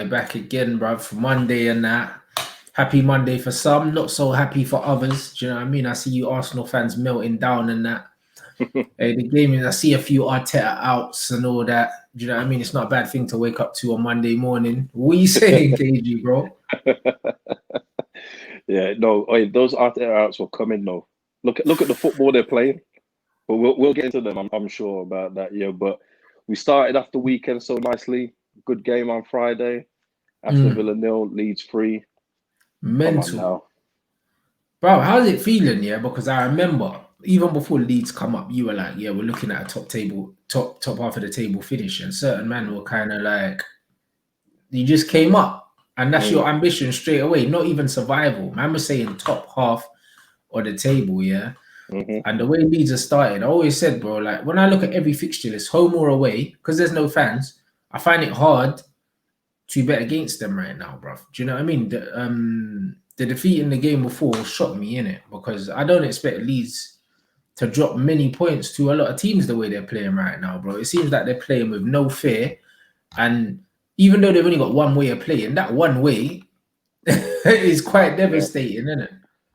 Back again, bruv, for Monday and that. Happy Monday for some, not so happy for others. Do you know what I mean? I see you Arsenal fans melting down and that. Hey, the game is, I see a few Arteta outs and all that. Do you know what I mean? It's not a bad thing to wake up to on Monday morning. What are you saying, KG, bro? Yeah, no, those Arteta outs will come in though. Look at the football they're playing. But we'll get into them. I'm sure about that. Yeah, but we started off the weekend so nicely. Good game on Friday. Aston Villa 0, Leeds 3. Come on Mental. now. Bro, how's it feeling? Yeah, because I remember even before Leeds come up, you were like, yeah, we're looking at a top half of the table finish, and certain men were kind of like, you just came up, and that's your Mm, ambition straight away. Not even survival. Man was saying top half of the table, yeah. hmm And the way Leeds are started, I always said, bro, like when I look at every fixture list, home or away, because there's no fans, I find it hard to bet against them right now, bro. Do you know what I mean? The defeat in the game before shocked me in it because I don't expect Leeds to drop many points to a lot of teams the way they're playing right now, bro. It seems like they're playing with no fear, and even though they've only got one way of playing, that one way is quite Yeah, devastating, isn't it?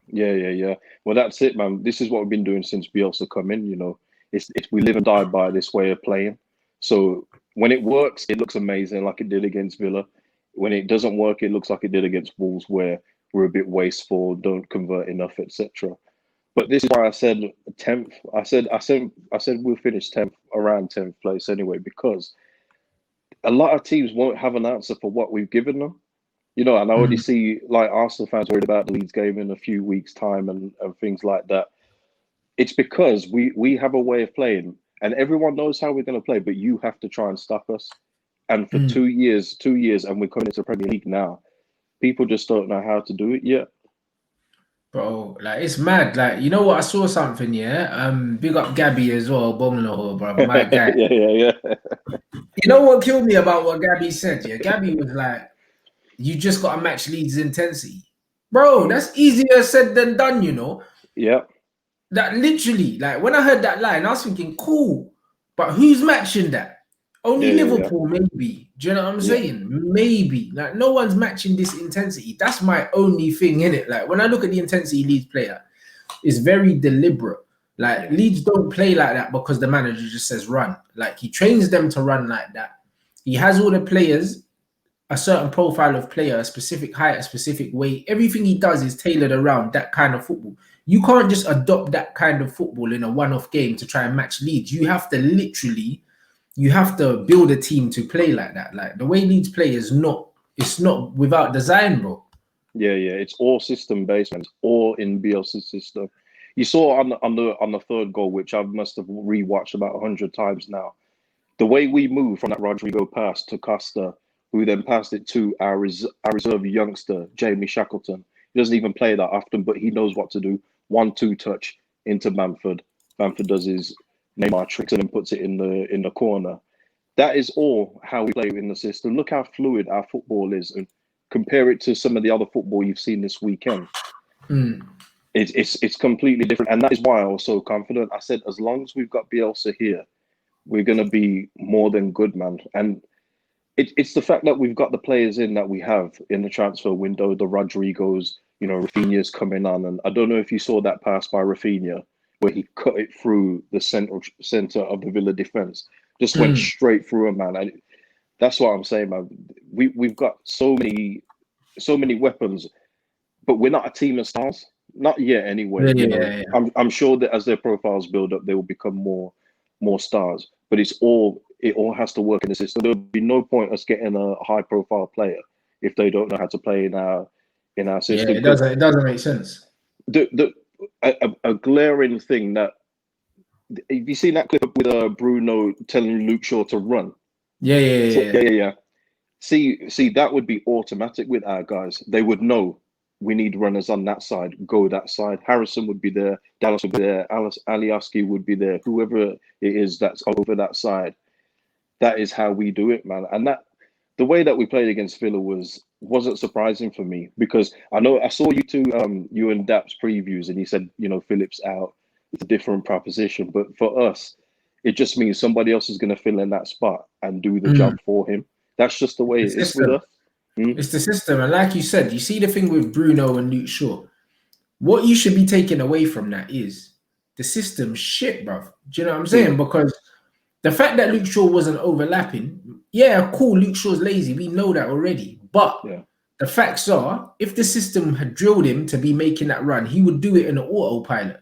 yeah. Well, that's it, man. This is what we've been doing since Bielsa come in. It's we live and die by this way of playing. So when it works, it looks amazing, like it did against Villa. When it doesn't work, it looks like it did against Wolves, where we're a bit wasteful, don't convert enough, etc. But this is why I said 10th. I said we'll finish 10th, around 10th place anyway, because a lot of teams won't have an answer for what we've given them. And I already Mm. see like Arsenal fans worried about the Leeds game in a few weeks' time and things like that. It's because we have a way of playing, and everyone knows how we're going to play, but you have to try and stop us. And for Mm. 2 years, and we're coming into the Premier League now, people just don't know how to do it yet. Bro, like it's mad. Like, you know what? I saw something, yeah. Big up Gabby as well, Bonglaho, bro. My guy. Yeah. You know what killed me about what Gabby said? Yeah, Gabby was like, you just got to match Leeds' intensity. Bro, Mm, that's easier said than done, you know? yeah, That literally, like when I heard that line, I was thinking, cool, but who's matching that? Only yeah. Liverpool, maybe. Do you know what I'm Yeah, saying? Maybe. Like, no one's matching this intensity. That's my only thing in it. Like, when I look at the intensity Leeds player, it's very deliberate. Like, yeah, Leeds don't play like that because the manager just says run. Like, he trains them to run like that. He has all the players, a certain profile of player, a specific height, a specific weight. Everything he does is tailored around that kind of football. You can't just adopt that kind of football in a one-off game to try and match Leeds. You have to literally, you have to build a team to play like that. Like the way Leeds play is not, it's not without design, bro. yeah. It's all system based, man. It's all in Bielsa's system. You saw on the third goal, which I must have rewatched about 100 times now. The way we move from that Rodrigo pass to Costa, who then passed it to our reserve youngster Jamie Shackleton. He doesn't even play that often, but he knows what to do. 1-2 touch into Bamford. Bamford does his Neymar tricks and then puts it in the corner. That is all how we play in the system. Look how fluid our football is, and compare it to some of the other football you've seen this weekend. Mm. It's completely different, and that is why I was so confident. I said, as long as we've got Bielsa here, we're going to be more than good, man. And it's the fact that we've got the players in that we have in the transfer window, the Rodrigos, Rafinha's coming on. And I don't know if you saw that pass by Rafinha where he cut it through the center of the Villa defense, just went Mm. straight through him, man. And that's what I'm saying, man. We've got so many weapons, but we're not a team of stars. Not yet, anyway. Yeah, yeah, yeah, yeah. I'm sure that as their profiles build up, they will become more stars. But it all has to work in the system. There'll be no point us getting a high profile player if they don't know how to play in our Yeah, system. it Because doesn't. It doesn't make sense. the a glaring thing that, have you seen that clip with Bruno telling Luke Shaw to run? Yeah, yeah, So, yeah, yeah. See, that would be automatic with our guys. They would know we need runners on that side. Go that side. Harrison would be there. Dallas would be there. Alioski would be there. Whoever it is that's over that side. That is how we do it, man. And that the way that we played against Villa wasn't surprising for me, because I know I saw you and Dap's previews, and you said Phillips out. It's a different proposition, but for us, it just means somebody else is going to fill in that spot and do the yeah. job for him. That's just the way The it is with system. us. It's the system. And like you said, you see the thing with Bruno and Luke Shaw. What you should be taking away from that is the system's shit, bruv. Do you know what I'm saying? Because the fact that Luke Shaw wasn't overlapping, yeah, cool, Luke Shaw's lazy. We know that already. But the facts are, if the system had drilled him to be making that run, he would do it in an autopilot.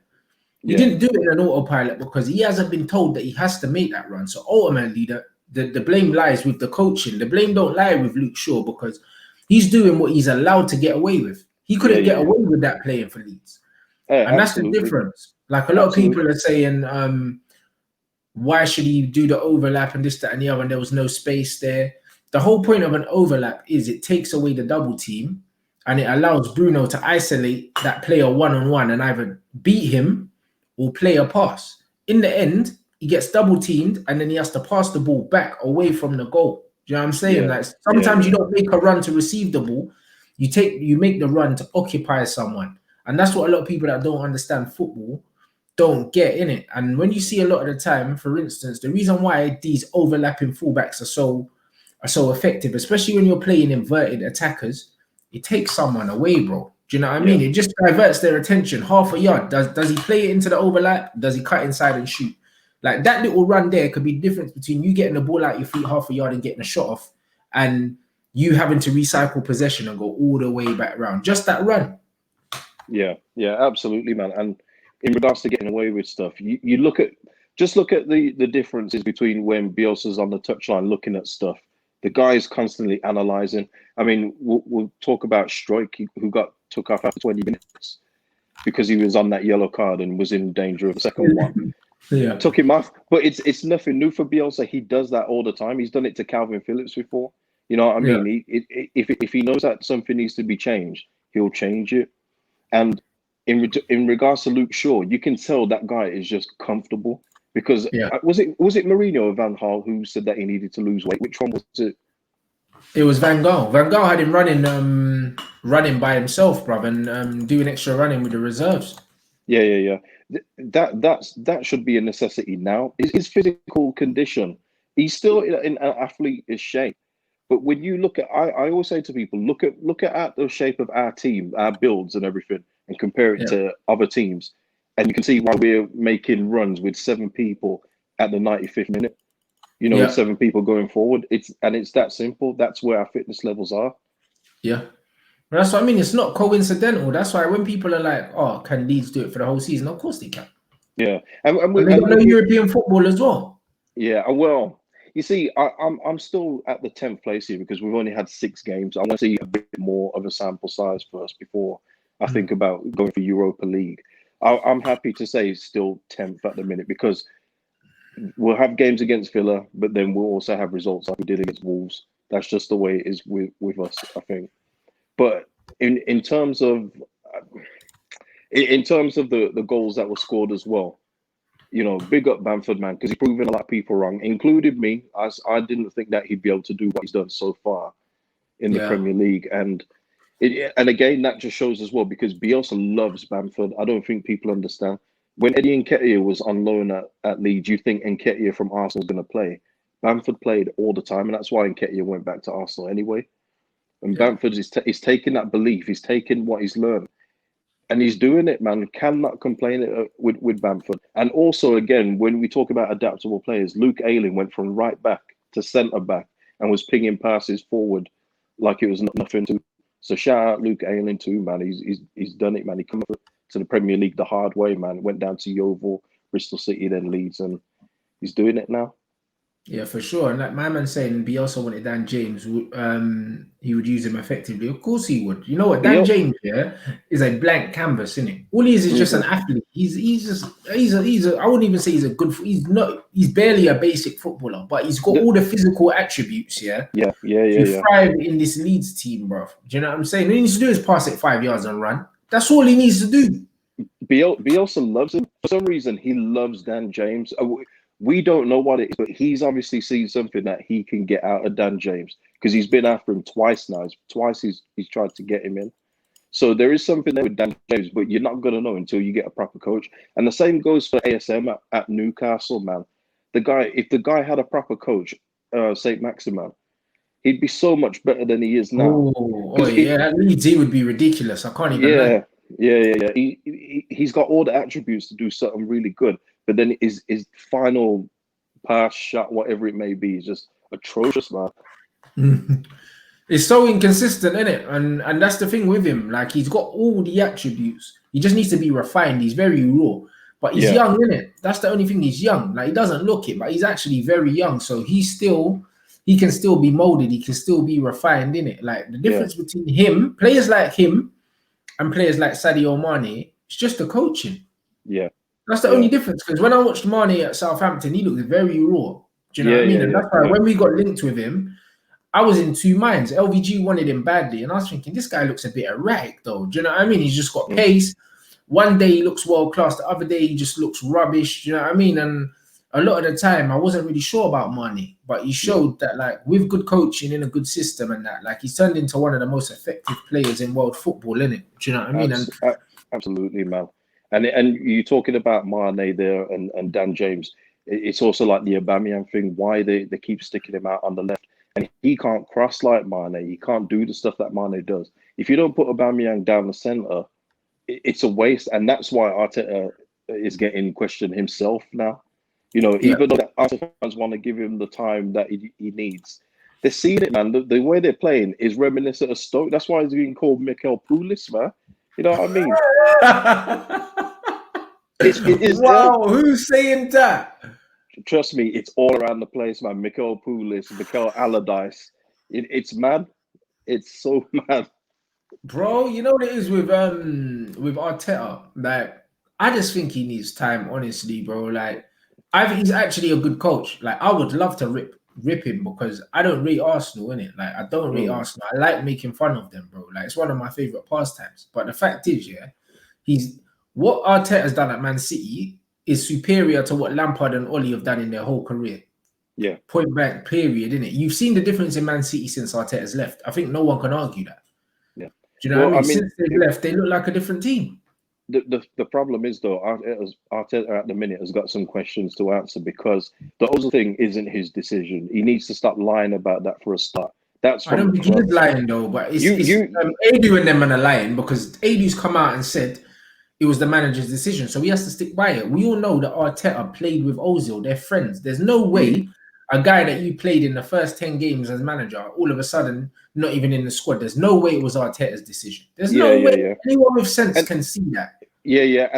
He didn't do it in an autopilot because he hasn't been told that he has to make that run. So ultimately, the blame lies with the coaching. The blame don't lie with Luke Shaw because he's doing what he's allowed to get away with. He couldn't get away with that playing for Leeds. And that's the difference. Like a lot of people are saying, why should he do the overlap and this, that, and the other, and there was no space there. The whole point of an overlap is it takes away the double team and it allows Bruno to isolate that player one-on-one and either beat him or play a pass. In the end, he gets double teamed and then he has to pass the ball back away from the goal. Do you know what I'm saying? Like sometimes you don't make a run to receive the ball. You make the run to occupy someone. And that's what a lot of people that don't understand football don't get in it. And when you see a lot of the time, for instance, the reason why these overlapping fullbacks are so effective, especially when you're playing inverted attackers, it takes someone away, bro. Do you know what I mean? It just diverts their attention half a yard. Does he play it into the overlap? Does he cut inside and shoot? Like that little run there could be the difference between you getting the ball out your feet half a yard and getting a shot off, and you having to recycle possession and go all the way back around. Just that run. Yeah, absolutely, man. And in regards to getting away with stuff, you look at the differences between when Bielsa's on the touchline looking at stuff. The guy is constantly analysing. I mean, we'll talk about Struijk, who got took off after 20 minutes because he was on that yellow card and was in danger of the second one. Took him off. But it's nothing new for Bielsa. He does that all the time. He's done it to Calvin Phillips before. You know what I mean? If he knows that something needs to be changed, he'll change it. And in regards to Luke Shaw, you can tell that guy is just comfortable. Because was it Mourinho or Van Gaal who said that he needed to lose weight? Which one was it? It was Van Gaal. Van Gaal had him running by himself, bruv, and doing extra running with the reserves. Yeah. That should be a necessity now. His physical condition, he's still in an athlete's shape. But when you look at, I always say to people, look at the shape of our team, our builds and everything, and compare it to other teams. And you can see why we're making runs with 7 people at the 95th minute. You know, with 7 people going forward. It's that simple. That's where our fitness levels are. Yeah. But that's what I mean. It's not coincidental. That's why when people are like, "Oh, can Leeds do it for the whole season?" Of course they can. Yeah, and they don't know European football as well. Yeah, well, you see, I'm still at the 10th place here because we've only had 6 games. I want to see a bit more of a sample size first before I think about going for Europa League. I'm happy to say still 10th at the minute because we'll have games against Villa, but then we'll also have results like we did against Wolves. That's just the way it is with us, I think. But in terms of the goals that were scored as well, you know, big up Bamford, man, because he's proven a lot of people wrong, including me. I didn't think that he'd be able to do what he's done so far in the Premier League, and again that just shows as well because Bielsa loves Bamford. I don't think people understand. When Eddie Nketiah was on loan at Leeds, you think Nketiah from Arsenal is going to play. Bamford played all the time, and that's why Nketiah went back to Arsenal anyway. And Bamford is taking that belief, he's taking what he's learned, and he's doing it, man. Cannot complain with Bamford. And also, again, when we talk about adaptable players, Luke Ayling went from right back to centre back and was pinging passes forward like it was nothing to. So shout out Luke Ayling too, man. He's done it, man. He come up to the Premier League the hard way, man. Went down to Yeovil, Bristol City, then Leeds, and he's doing it now. Yeah, for sure. And like my man saying Bielsa wanted Dan James, he would use him effectively. Of course he would. You know what? Dan James, is a blank canvas, isn't it? All he is just an athlete. He's I wouldn't even say he's barely a basic footballer, but he's got all the physical attributes, to thrive in this Leeds team, bro. Do you know what I'm saying? All he needs to do is pass it 5 yards and run. That's all he needs to do. Bielsa loves him. For some reason, he loves Dan James. We don't know what it is, but he's obviously seen something that he can get out of Dan James because he's been after him twice now. Twice he's tried to get him in. So there is something there with Dan James, but you're not going to know until you get a proper coach. And the same goes for ASM at Newcastle, man. If the guy had a proper coach, St. Maximin, he'd be so much better than he is now. Oh, yeah, that Leeds he would be ridiculous. I can't even lie. Yeah. He's got all the attributes to do something really good, but then his final pass, shot, whatever it may be, is just atrocious, man. It's so inconsistent, isn't it? And that's the thing with him. Like, he's got all the attributes. He just needs to be refined. He's very raw, but he's young, isn't it? That's the only thing. He's young. Like, he doesn't look it, but he's actually very young. So he can still be molded. He can still be refined, in it. Like, the difference between him, players like him, and players like Sadio Mane, it's just the coaching. Yeah, that's the only difference. Because when I watched Mane at Southampton, he looked very raw. Do you know what I mean? And that's why when we got linked with him, I was in two minds. LVG wanted him badly, and I was thinking, this guy looks a bit erratic, though. Do you know what I mean? He's just got pace. One day he looks world class, the other day he just looks rubbish. Do you know what I mean? And a lot of the time, I wasn't really sure about Mane, but he showed that, like, with good coaching in a good system and that, like, he's turned into one of the most effective players in world football, innit? Do you know what I mean? Absolutely, man. And you talking about Mane there and Dan James. It's also like the Aubameyang thing. Why they keep sticking him out on the left. And he can't cross like Mane. He can't do the stuff that Mane does. If you don't put Aubameyang down the centre, it's a waste. And that's why Arteta is getting questioned himself now. You know, even though Arsenal fans want to give him the time that he needs, they're seeing it, man. The way they're playing is reminiscent of Stoke. That's why he's being called Mikel Poulis, man. You know what I mean? Wow, who's saying that? Trust me, it's all around the place, man. Mikel Poulis, Mikel Allardyce. It's mad. It's so mad. Bro, you know what it is with Arteta? Like, I just think he needs time, honestly, bro. Like, I think he's actually a good coach. Like, I would love to rip him because I don't rate Arsenal, innit? Like, I don't rate Arsenal. I like making fun of them, bro. Like, it's one of my favorite pastimes. But the fact is, what Arteta's done at Man City is superior to what Lampard and Oli have done in their whole career. Yeah. Point blank, period, innit? You've seen the difference in Man City since Arteta's left. I think no one can argue that. Yeah. Do you know what I mean? Since they've left, they look like a different team. The problem is, though, Arteta at the minute has got some questions to answer because the Ozil thing isn't his decision. He needs to stop lying about that for a start. That's I don't think he's lying, though, but it's Edu and them are lying because Edu's come out and said it was the manager's decision, so he has to stick by it. We all know that Arteta played with Ozil. They're friends. There's no way a guy that you played in the first 10 games as manager, all of a sudden, not even in the squad. There's no way it was Arteta's decision. There's no way anyone with sense can see that. Yeah.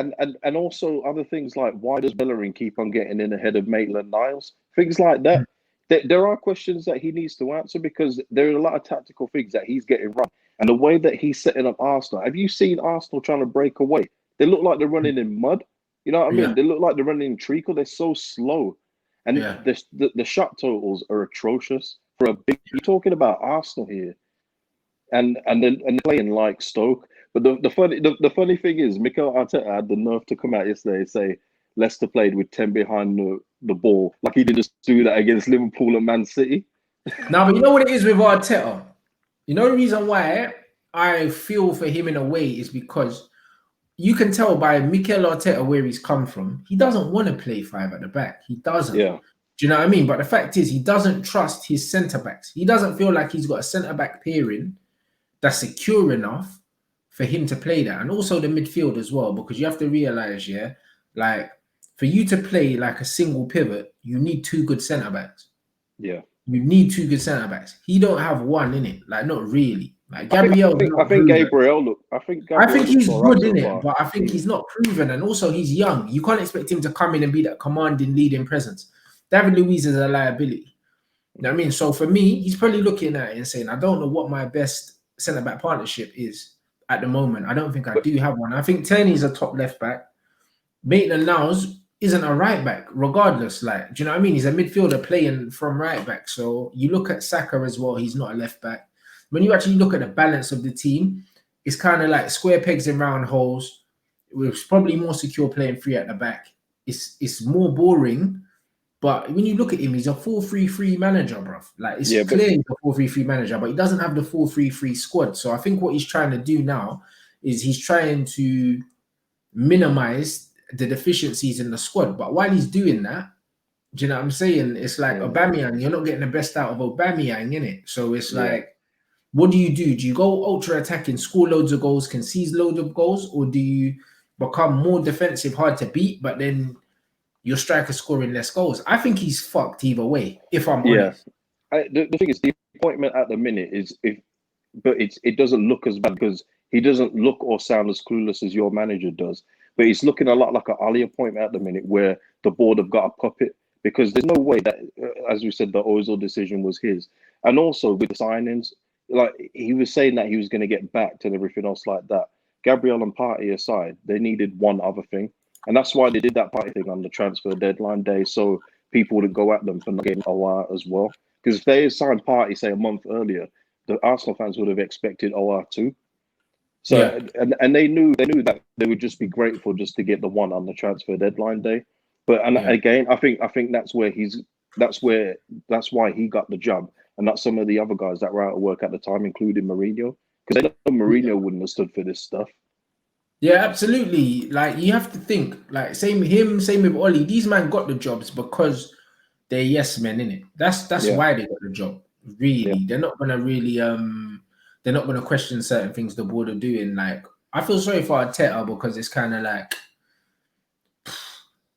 And also other things like, why does Bellerin keep on getting in ahead of Maitland-Niles? Things like that. There are questions that he needs to answer because there are a lot of tactical things that he's getting wrong. And the way that he's setting up Arsenal, have you seen Arsenal trying to break away? They look like they're running in mud. You know what I mean? They look like they're running in treacle. They're so slow. And the shot totals are atrocious for a big. You're talking about Arsenal here, and playing like Stoke. But the funny thing is, Mikel Arteta had the nerve to come out yesterday and say Leicester played with 10 behind the ball, like he didn't do that against Liverpool and Man City. Now, but you know what it is with Arteta. You know the reason why I feel for him in a way is because you can tell by Mikel Arteta where he's come from. He doesn't want to play 5 at the back. He doesn't. Yeah. Do you know what I mean? But the fact is, he doesn't trust his centre-backs. He doesn't feel like he's got a centre-back pairing that's secure enough for him to play that. And also the midfield as well, because you have to realise, like, for you to play like a single pivot, you need 2 good centre-backs. Yeah. You need 2 good centre-backs. He don't have one in it. Like, not really. Like Gabriel, I think Gabriel. I think he's good in it, but I think he's not proven, and also he's young. You can't expect him to come in and be that commanding, leading presence. David Luiz is a liability. You know what I mean? So for me, he's probably looking at it and saying, "I don't know what my best centre back partnership is at the moment. I don't think I do have one. I think Tierney's a top left back. Maitland-Niles isn't a right back, regardless. Like, do you know what I mean? He's a midfielder playing from right back. So you look at Saka as well. He's not a left back. When you actually look at the balance of the team, it's kind of like square pegs in round holes. It's probably more secure playing 3 at the back. It's more boring, but when you look at him, he's a 4-3-3 manager, bruv. Like, it's clear he's a 4-3-3 manager, but he doesn't have the 4-3-3 squad. So I think what he's trying to do now is he's trying to minimize the deficiencies in the squad. But while he's doing that, Do you know what I'm saying? It's like Yeah. Aubameyang, you're not getting the best out of Aubameyang, innit? So it's Yeah. like, what do you do? Do you go ultra attacking, score loads of goals, concede loads of goals, or do you become more defensive, hard to beat, but then your striker scoring less goals? I think he's fucked either way, if I'm Yeah. honest. The thing is, the appointment at the minute is but it doesn't look as bad because he doesn't look or sound as clueless as your manager does. But it's looking a lot like an Ali appointment at the minute, where the board have got a puppet because there's no way that, as we said, the Ozil decision was his. And also with the signings, like he was saying that he was going to get backed and everything else like that. Gabriel and Partey aside, they needed one other thing, and that's why they did that Partey thing on the transfer deadline day, so people wouldn't go at them for not getting OR as well. Because if they had signed Partey, say a month earlier, the Arsenal fans would have expected OR too. Yeah. So and they knew that they would just be grateful just to get the one on the transfer deadline day. But and Yeah. again, I think that's where that's why he got the job, and not some of the other guys that were out of work at the time, including Mourinho, because they know Yeah. Mourinho wouldn't have stood for this stuff. Yeah, absolutely. Like you have to think, like same him, same with Ollie. These men got the jobs because they're yes men, innit? That's Yeah, why they got the job. yeah, Really. They're not gonna question certain things the board are doing. Like I feel sorry for Arteta because it's kind of like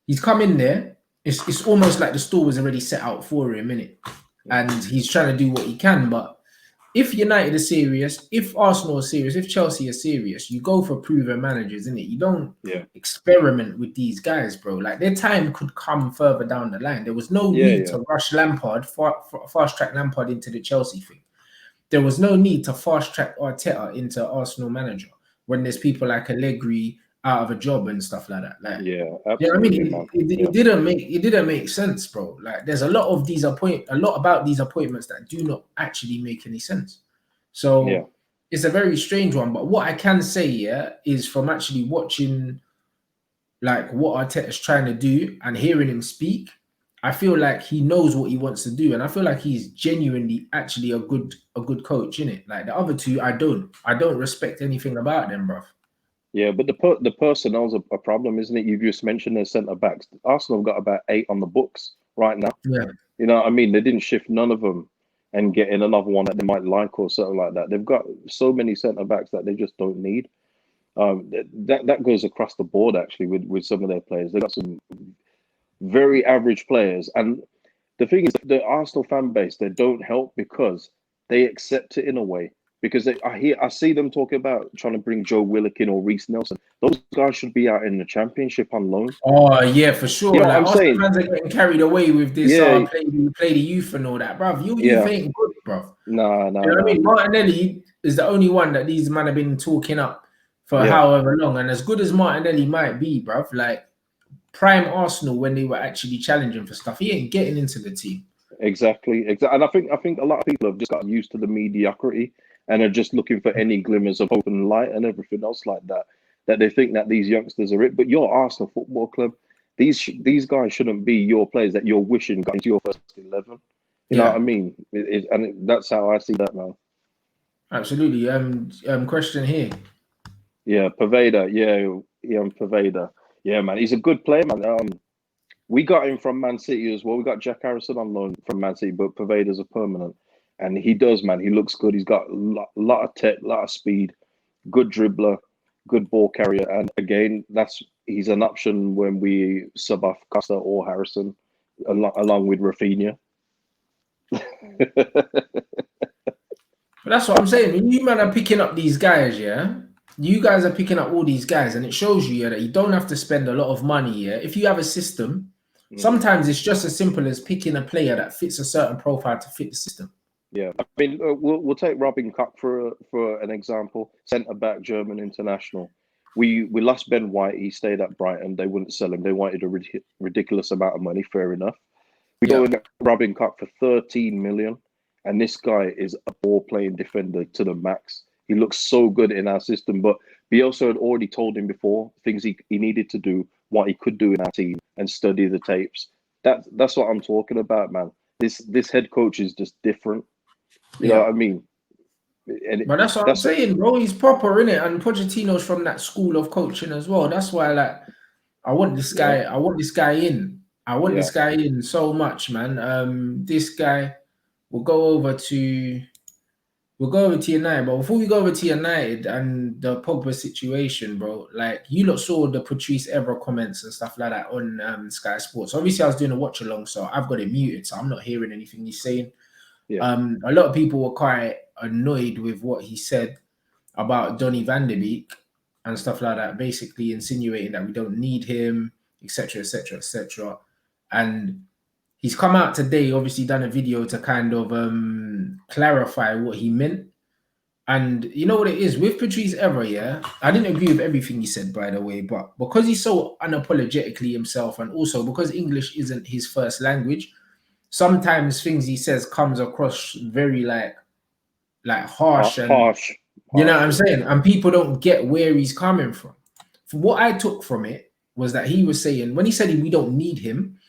he's come in there. It's almost like the store was already set out for him, innit? And he's trying to do what he can, but if United are serious, if Arsenal are serious, if Chelsea are serious, you go for proven managers, innit? You don't yeah, experiment with these guys, bro. Like their time could come further down the line. There was no yeah, need yeah, to rush Lampard, fast track Lampard into the Chelsea thing. There was no need to fast track Arteta into Arsenal manager when there's people like Allegri out of a job and stuff like that. Like, yeah, yeah, I absolutely, mean, man. Yeah, it didn't make sense, bro. Like, there's a lot about these appointments that do not actually make any sense. yeah, So it's a very strange one. But what I can say, yeah, is from actually watching like what Arteta is trying to do and hearing him speak, I feel like he knows what he wants to do, and I feel like he's genuinely actually a good coach, in it. Like the other two, I don't respect anything about them, bro. yeah. But the personnel's a problem, isn't it? You just mentioned their centre backs. Arsenal have got about 8 on the books right now. Yeah, You know what I mean? They didn't shift none of them and get in another one that they might like or something like that. They've got so many centre backs that they just don't need. That goes across the board actually with some of their players. They've got some very average players, and the thing is, the Arsenal fan base, they don't help because they accept it in a way. Because I see them talking about trying to bring Joe Willock in or Reece Nelson. Those guys should be out in the Championship on loan. oh yeah, for You sure. know what Like I'm Arsenal saying? fans are getting carried away with this. Yeah, Play the youth and all that, bruv. Your youth yeah. ain't good, bruv. Nah, You nah, know what I nah. mean? Martinelli is the only one that these men have been talking up for Yeah, however long. And as good as Martinelli might be, bruv, like prime Arsenal when they were actually challenging for stuff, he ain't getting into the team. exactly. And I think a lot of people have just got used to the mediocrity and are just looking for any glimmers of hope and light and everything else like that. That they think that these youngsters are it. But your Arsenal Football Club, these guys shouldn't be your players that you're wishing got into your first 11. You know what I Yeah, mean? That's how I see that now. absolutely. Question here. Yeah, Paveda. Yeah, yeah, Paveda. Yeah, man, he's a good player, man. We got him from Man City as well. We got Jack Harrison on loan from Man City, but Paveda's a permanent. And he does, man. He looks good. He's got a lot of tech, a lot of speed, good dribbler, good ball carrier. And again, he's an option when we sub off Costa or Harrison, along with Rafinha. But that's what I'm saying. When you man are picking up these guys, yeah, you guys are picking up all these guys, and it shows you, yeah, that you don't have to spend a lot of money. Yeah, if you have a system, Mm. sometimes it's just as simple as picking a player that fits a certain profile to fit the system. Yeah, I mean, we'll take Robin Koch for an example. Centre back, German international. We lost Ben White. He stayed at Brighton. They wouldn't sell him. They wanted a ridiculous amount of money. Fair enough. We go Yeah, and get Robin Koch for 13 million, and this guy is a ball playing defender to the max. He looks so good in our system, but Bielsa had already told him before things he needed to do, what he could do in our team, and study the tapes. That's what I'm talking about, man. This head coach is just different. You know yeah. what I mean? And But that's what I'm that's what. saying, bro. He's proper in it, and Pochettino's from that school of coaching as well. That's why, like, I want this Yeah, guy. I want this guy in. I want this guy in so much, man. This guy will go over to United, but before we go over to United and the Pogba situation, bro, like you lot saw the Patrice Evra comments and stuff like that on Sky Sports. Obviously, I was doing a watch along, so I've got it muted, so I'm not hearing anything he's saying. Yeah. A lot of people were quite annoyed with what he said about Donny van de Beek and stuff like that, basically insinuating that we don't need him, etc., etc., etc. And he's come out today, obviously done a video to kind of clarify what he meant. And you know what it is with Patrice Evra, yeah? I didn't agree with everything he said, by the way, but because he's so unapologetically himself, and also because English isn't his first language, sometimes things he says comes across very like harsh and harsh. you know what I'm saying? And people don't get where he's coming from. What I took from it was that he was saying, when he said we don't need him,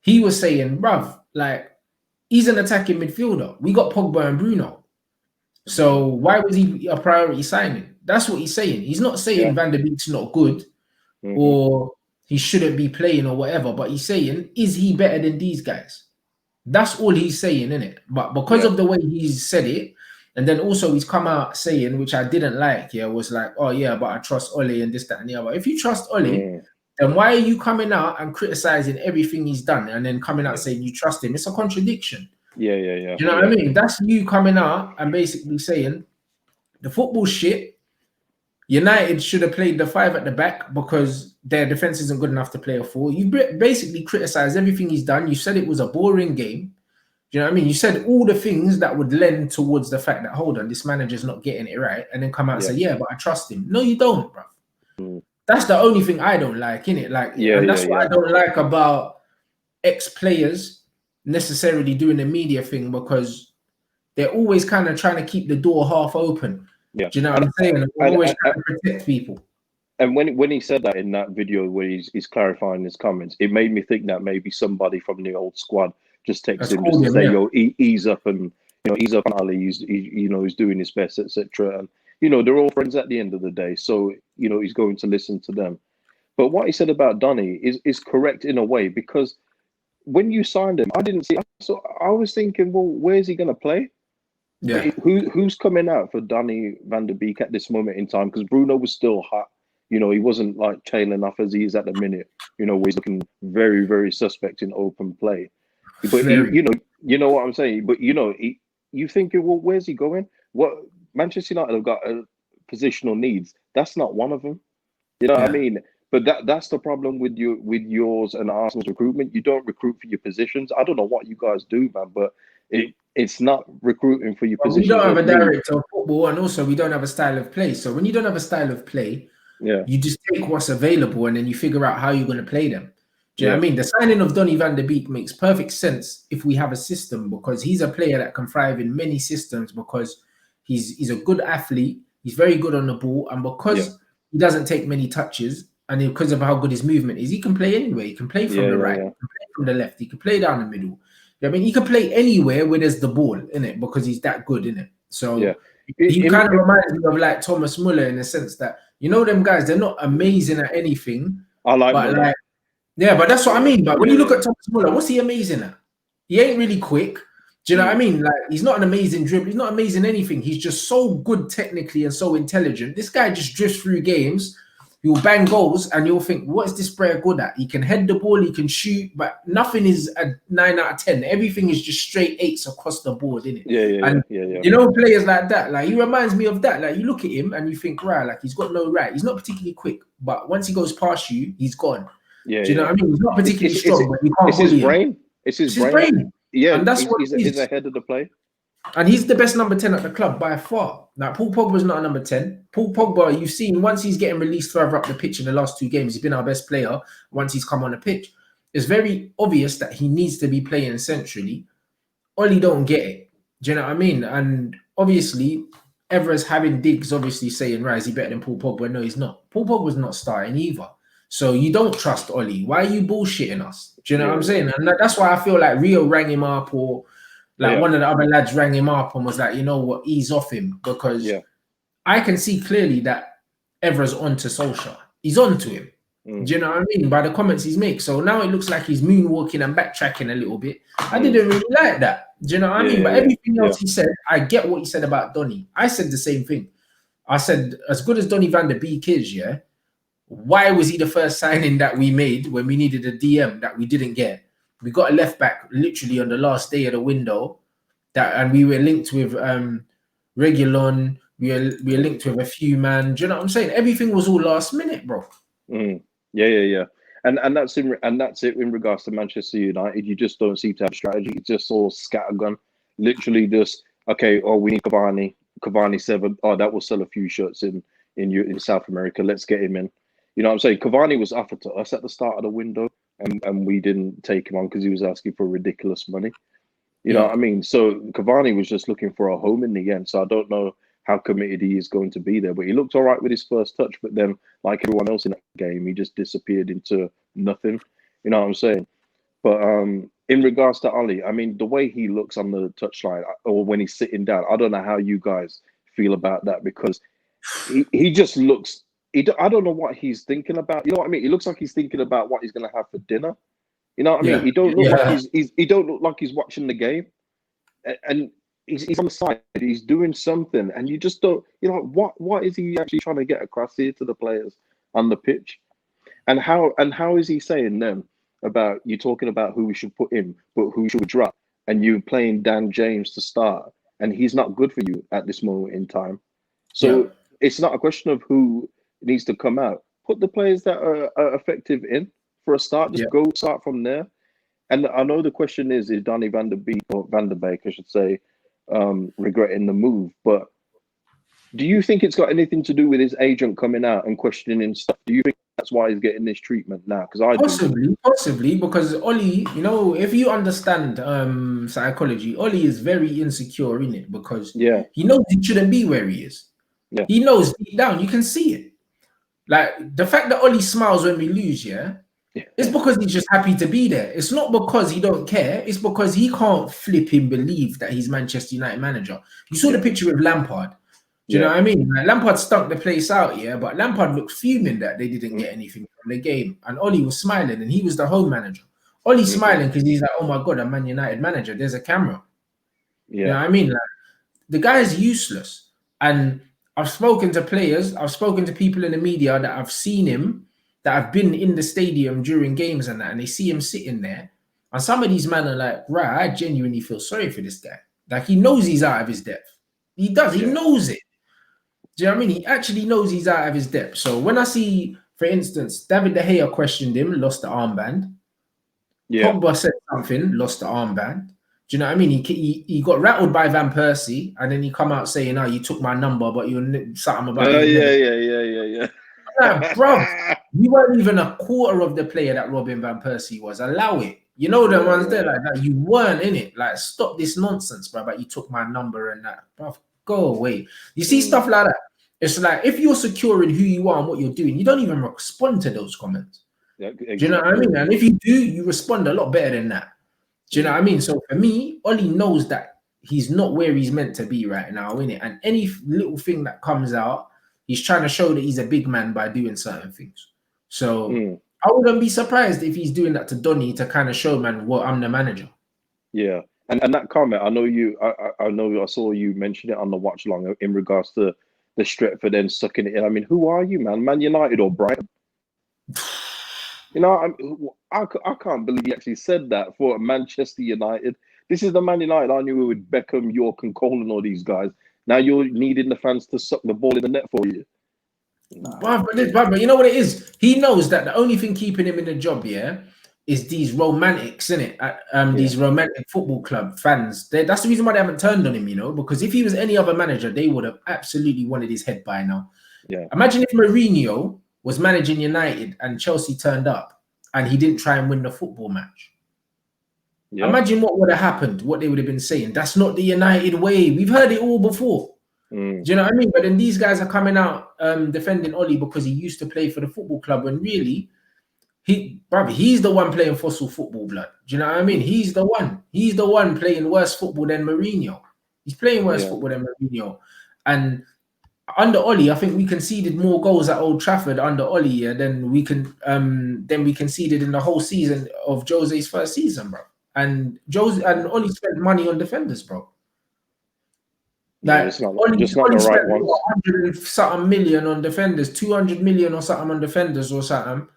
he was saying, bruv, like, he's an attacking midfielder. We got Pogba and Bruno. So why was he a priority signing? That's what he's saying. He's not saying Van der Beek's not good or he shouldn't be playing or whatever, but he's saying, is he better than these guys? That's all he's saying, innit? But because of the way he's said it, and then also he's come out saying, which I didn't like, was like, oh yeah, but I trust Ole and this, that, and the other. If you trust Ole, then why are you coming out and criticizing everything he's done and then coming out saying you trust him? It's a contradiction. Yeah. You know what I mean? That's you coming out and basically saying the football shit. United should have played the 5 at the back because their defense isn't good enough to play a 4. You basically criticized everything he's done. You said it was a boring game. Do you know what I mean? You said all the things that would lend towards the fact that, hold on, this manager's not getting it right, and then come out and say, yeah, but I trust him. No, you don't, bro. That's the only thing I don't like, innit? Like, and that's what I don't like about ex-players necessarily doing the media thing, because they're always kind of trying to keep the door half open. Do you know what I'm saying? They're always trying to protect people. And when he said that in that video where he's clarifying his comments, it made me think that maybe somebody from the old squad just texted him just to say, yo, ease up, and ease up, Ali. He's doing his best, etc. And they're all friends at the end of the day, so he's going to listen to them. But what he said about Donny is correct in a way, because when you signed him, I didn't see. So I was thinking, well, where's he going to play? Yeah. Who's coming out for Donny van de Beek at this moment in time? Because Bruno was still hot. He wasn't like tailing off as he is at the minute. Where he's looking very, very suspect in open play. But you know what I'm saying. But you thinking, well, where's he going? What Manchester United have got positional needs. That's not one of them. You know what I mean? But that's the problem with yours and Arsenal's recruitment. You don't recruit for your positions. I don't know what you guys do, man, but it's not recruiting for your positions. We don't have a director of football, and also we don't have a style of play. So when you don't have a style of play, you just take what's available and then you figure out how you're going to play them. Do you know what I mean? The signing of Donny van de Beek makes perfect sense if we have a system, because he's a player that can thrive in many systems, because he's a good athlete. He's very good on the ball, and because he doesn't take many touches, and because of how good his movement is, he can play anywhere. He can play from the right, he can play from the left, he can play down the middle. I mean, he can play anywhere where there's the ball, innit? Because he's that good, innit? So he kind of reminds me of like Thomas Muller in the sense that, them guys, they're not amazing at anything. I like but Muller. But that's what I mean. But when you look at Thomas Muller, what's he amazing at? He ain't really quick. Do you know what I mean? Like, he's not an amazing dribbler. He's not amazing anything. He's just so good technically and so intelligent. This guy just drifts through games. He'll bang goals, and you'll think, what is this player good at? He can head the ball, he can shoot, but nothing is a 9 out of 10. Everything is just straight 8s across the board, innit? Players like that, like, he reminds me of that. Like, you look at him and you think, right, like, he's got no right. He's not particularly quick, but once he goes past you, he's gone. Do you know what I mean? He's not particularly strong, but you can't. It's his brain. It's his brain. Yeah, and that's he's ahead of the play. And he's the best number 10 at the club by far. Like, Paul Pogba's not a number 10. Paul Pogba, you've seen, once he's getting released further up the pitch in the last 2 games, he's been our best player once he's come on the pitch. It's very obvious that he needs to be playing centrally. Oli don't get it. Do you know what I mean? And obviously, Evra's having digs, obviously saying, right, is he better than Paul Pogba? No, he's not. Paul Pogba's not starting either. So you don't trust Oli. Why are you bullshitting us? Do you know what I'm saying? And that's why I feel like Rio rang him up, or one of the other lads rang him up and was like, you know what, ease off him, because I can see clearly that Evra's onto Solskjaer. He's onto him. Do you know what I mean? By the comments he's made. So now it looks like he's moonwalking and backtracking a little bit. I didn't really like that. Do you know what I mean? But everything else he said, I get what he said about Donny. I said the same thing. I said, as good as Donny van der Beek is, yeah, why was he the first signing that we made when we needed a DM that we didn't get? We got a left back literally on the last day of the window, and we were linked with Regulon. We were linked with a few man. Do you know what I'm saying? Everything was all last minute, bro. Yeah. And that's it in regards to Manchester United. You just don't seem to have strategy. It's just all scattergun. Literally just, okay, oh, we need Cavani. Cavani 7. Oh, that will sell a few shirts in South America. Let's get him in. You know what I'm saying? Cavani was offered to us at the start of the window, and we didn't take him on because he was asking for ridiculous money. You know what I mean? So Cavani was just looking for a home in the end. So I don't know how committed he is going to be there. But he looked all right with his first touch. But then, like everyone else in that game, he just disappeared into nothing. You know what I'm saying? But in regards to Ali, I mean, the way he looks on the touchline or when he's sitting down, I don't know how you guys feel about that, because he just looks... I don't know what he's thinking about. You know what I mean? He looks like he's thinking about what he's going to have for dinner. You know what I mean? He don't look like he don't look like he's watching the game, and he's on the side. He's doing something, and you just don't. You know what is he actually trying to get across here to the players on the pitch, and how is he saying them about you talking about who we should put in, but who should we drop, and you playing Dan James to start, and he's not good for you at this moment in time. So it's not a question of who needs to come out. Put the players that are effective in for a start. Just go start from there. And I know the question is Donny van der Beek, or Van der Beek, I should say, regretting the move. But do you think it's got anything to do with his agent coming out and questioning stuff? Do you think that's why he's getting this treatment now? Because I possibly because Oli, you know, if you understand psychology, Oli is very insecure in it, because he knows he shouldn't be where he is. He knows deep down, you can see it. Like the fact that Oli smiles when we lose, it's because he's just happy to be there. It's not because he don't care. It's because he can't flipping believe that he's Manchester United manager. You saw the picture with Lampard. Do you know what I mean? Like, Lampard stunk the place out, but Lampard looked fuming that they didn't get anything from the game. And Oli was smiling, and he was the home manager. Oli's smiling because he's like, oh my God, I'm Man United manager. There's a camera. You know what I mean? Like, the guy is useless. And I've spoken to players, I've spoken to people in the media that have seen him, that have been in the stadium during games and that, and they see him sitting there. And some of these men are like, right, I genuinely feel sorry for this guy. Like, he knows he's out of his depth. He does, he knows it. Do you know what I mean? He actually knows he's out of his depth. So when I see, for instance, David De Gea questioned him, lost the armband. Pogba said something, lost the armband. Do you know what I mean? He got rattled by Van Persie, and then he come out saying, "Oh, you took my number, but you're something about." Yeah. Like, bro, you weren't even a quarter of the player that Robin Van Persie was. Allow it. You know the ones there like that. You weren't in it. Like, stop this nonsense, bro. But you took my number and that, bro. Go away. You see stuff like that. It's like, if you're secure in who you are and what you're doing, you don't even respond to those comments. Do you know what I mean? And if you do, you respond a lot better than that. Do you know what I mean? So for me, Oli knows that he's not where he's meant to be right now, innit? And any little thing that comes out, he's trying to show that he's a big man by doing certain things. So I wouldn't be surprised if he's doing that to Donny to kind of show, man, well, I'm the manager. Yeah. And that comment, I know I saw you mention it on the watch long in regards to the Stretford then sucking it in. I mean, who are you, man? Man United or Brighton? You know, I can't believe he actually said that for Manchester United. This is the Man United I knew with Beckham, York, and Cole and all these guys. Now you're needing the fans to suck the ball in the net for you. But you know what it is? He knows that the only thing keeping him in the job, is these romantics, innit? These romantic football club fans. That's the reason why they haven't turned on him, you know? Because if he was any other manager, they would have absolutely wanted his head by now. Yeah. Imagine if Mourinho was managing United and Chelsea turned up and he didn't try and win the football match. Yeah. Imagine what would have happened, what they would have been saying. That's not the United way. We've heard it all before. Do you know what I mean? But then these guys are coming out defending Oli because he used to play for the football club, when really, he's the one playing fossil football, blood. Do you know what I mean? He's the one. He's the one playing worse football than Mourinho. He's playing worse football than Mourinho. And under Ollie, I think we conceded more goals at Old Trafford under Ollie, yeah, than we conceded in the whole season of Jose's first season, bro. And Ollie spent money on defenders, bro. Yeah, Like just not Ollie the right spent ones. 100 and something million on defenders, 200 million or something on defenders or something.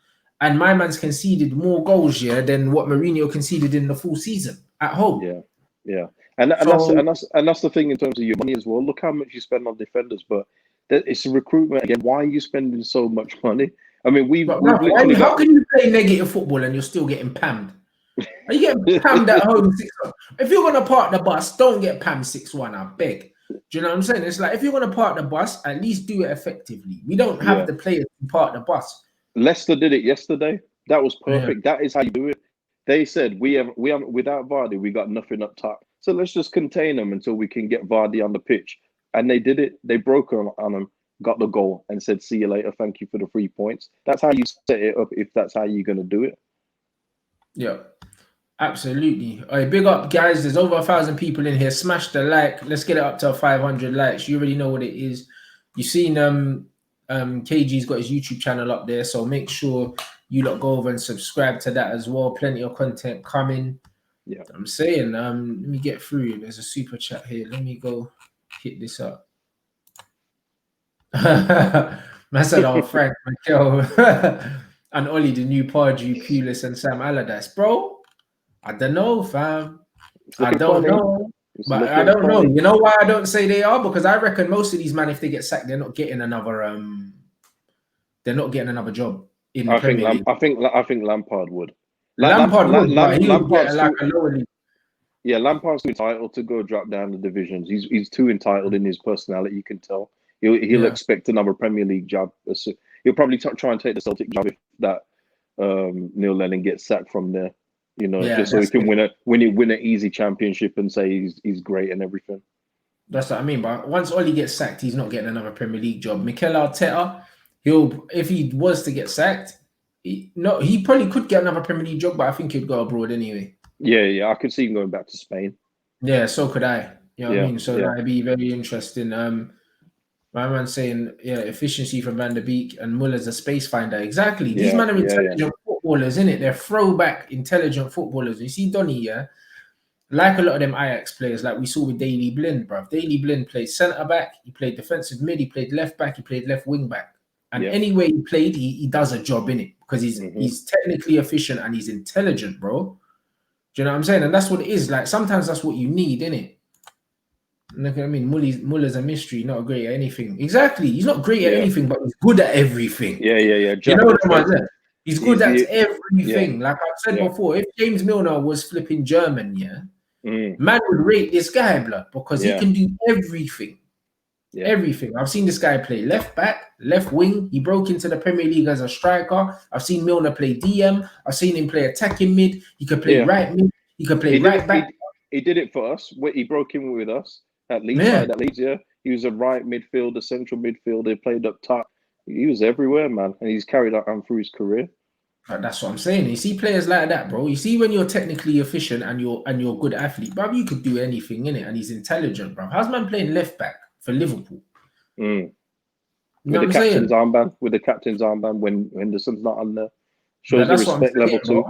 And my man's conceded more goals, yeah, than what Mourinho conceded in the full season at home. Yeah, yeah, and So that's the thing in terms of your money as well. Look how much you spend on defenders, but it's recruitment again. Why are you spending so much money? I mean, we've literally how got. can you play negative football and you're still getting pammed? Are you getting pammed at home 6-1? If you're gonna park the bus, don't get pammed 6-1. I beg. Do you know what I'm saying? It's like if you're gonna park the bus, at least do it effectively. We don't have Yeah, the players to park the bus. Leicester did it yesterday. That was Yeah. perfect. That is how you do it. They said we have without Vardy, we got nothing up top. So let's just contain them until we can get Vardy on the pitch. And they did it. They broke on them, got the goal, and said, "See you later. Thank you for the 3 points." That's how you set it up. If that's how you're gonna do it. Yeah. Absolutely. All right, big up, guys. There's over 1,000 people in here. Smash the like. Let's get it up to 500 likes. You already know what it is. You've seen KG's got his YouTube channel up there, so make sure you lot go over and subscribe to that as well. Plenty of content coming. Yeah, I'm saying, let me get through. There's a super chat here. Let me go hit this up. I said, "Oh, Frank, Mikel, and Ollie, the new Pardew, Pulis, and Sam Allardyce, bro." I don't know, fam. I don't know. But I don't know. You know why I don't say they are? Because I reckon most of these men, if they get sacked, they're not getting another job in the Premier League. I think Lampard would. Lampard would, but he would get Lampard's like a lower league. Yeah, Lampard's too entitled to go drop down the divisions. He's too entitled in his personality. You can tell. He'll expect another Premier League job. He'll probably try and take the Celtic job if that Neil Lennon gets sacked from there. You know, just so he can win an easy championship and say he's great and everything. That's what I mean. But once Ollie gets sacked, he's not getting another Premier League job. Mikel Arteta, if he was to get sacked, he probably could get another Premier League job, but I think he'd go abroad anyway. Yeah, I could see him going back to Spain. Yeah, so could I. You know what I mean? So that'd be very interesting. My man saying, efficiency from Van der Beek and Muller's a space finder. Exactly. These men are intelligent footballers, innit? They're throwback intelligent footballers. You see Donny, like a lot of them Ajax players, like we saw with Daley Blind, bruv. Daley Blind played centre back, he played defensive mid, he played left back, he played left wing back. And anyway he played, he does a job in it because he's technically efficient and he's intelligent, bro. Do you know what I'm saying? And that's what it is. Like sometimes that's what you need, innit? Look, I mean, Muller's a mystery, not great at anything. Exactly. He's not great at anything, but he's good at everything. Yeah. You know what I'm saying? He's good at everything. Like I've said before, if James Milner was flipping German, man would rate this guy, blood, because he can do everything. Yeah. Everything. I've seen this guy play left back, left wing. He broke into the Premier League as a striker. I've seen Milner play DM. I've seen him play attacking mid. He could play right mid. He could play right back. He did it for us. He broke in with us at Leeds. At Leeds, he was a right midfielder, central midfielder. Played up top. He was everywhere, man, and he's carried that on through his career. That's what I'm saying. You see players like that, bro. You see when you're technically efficient and you're a good athlete, bro. You could do anything in it, and he's intelligent, bro. How's man playing left back for Liverpool? With the captain's armband, when Henderson's not on there, shows the respect level too.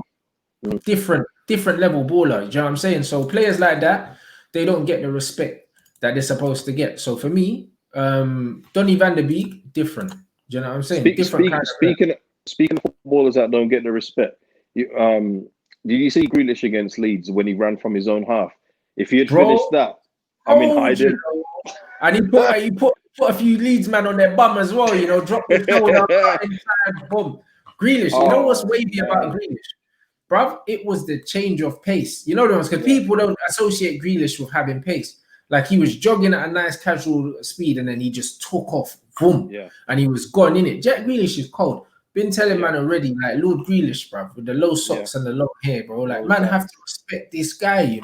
Different level baller. Do you know what I'm saying? So players like that, they don't get the respect that they're supposed to get. So for me, Donny van der Beek, different. Do you know what I'm saying? Speaking of footballers that don't get the respect, did you see Grealish against Leeds when he ran from his own half? If he had finished that, I'm in hiding. And he put a few Leeds man on their bum as well, drop the shoulder inside, boom. Grealish, you know what's wavy about Grealish? Bruv, it was the change of pace. You know what I'm saying? Because people don't associate Grealish with having pace. Like he was jogging at a nice casual speed and then he just took off, boom. And he was gone in it. Jack Grealish is cold. Been telling man already, like Lord Grealish, bruv, with the low socks and the long hair, bro. Like, man have to respect this guy,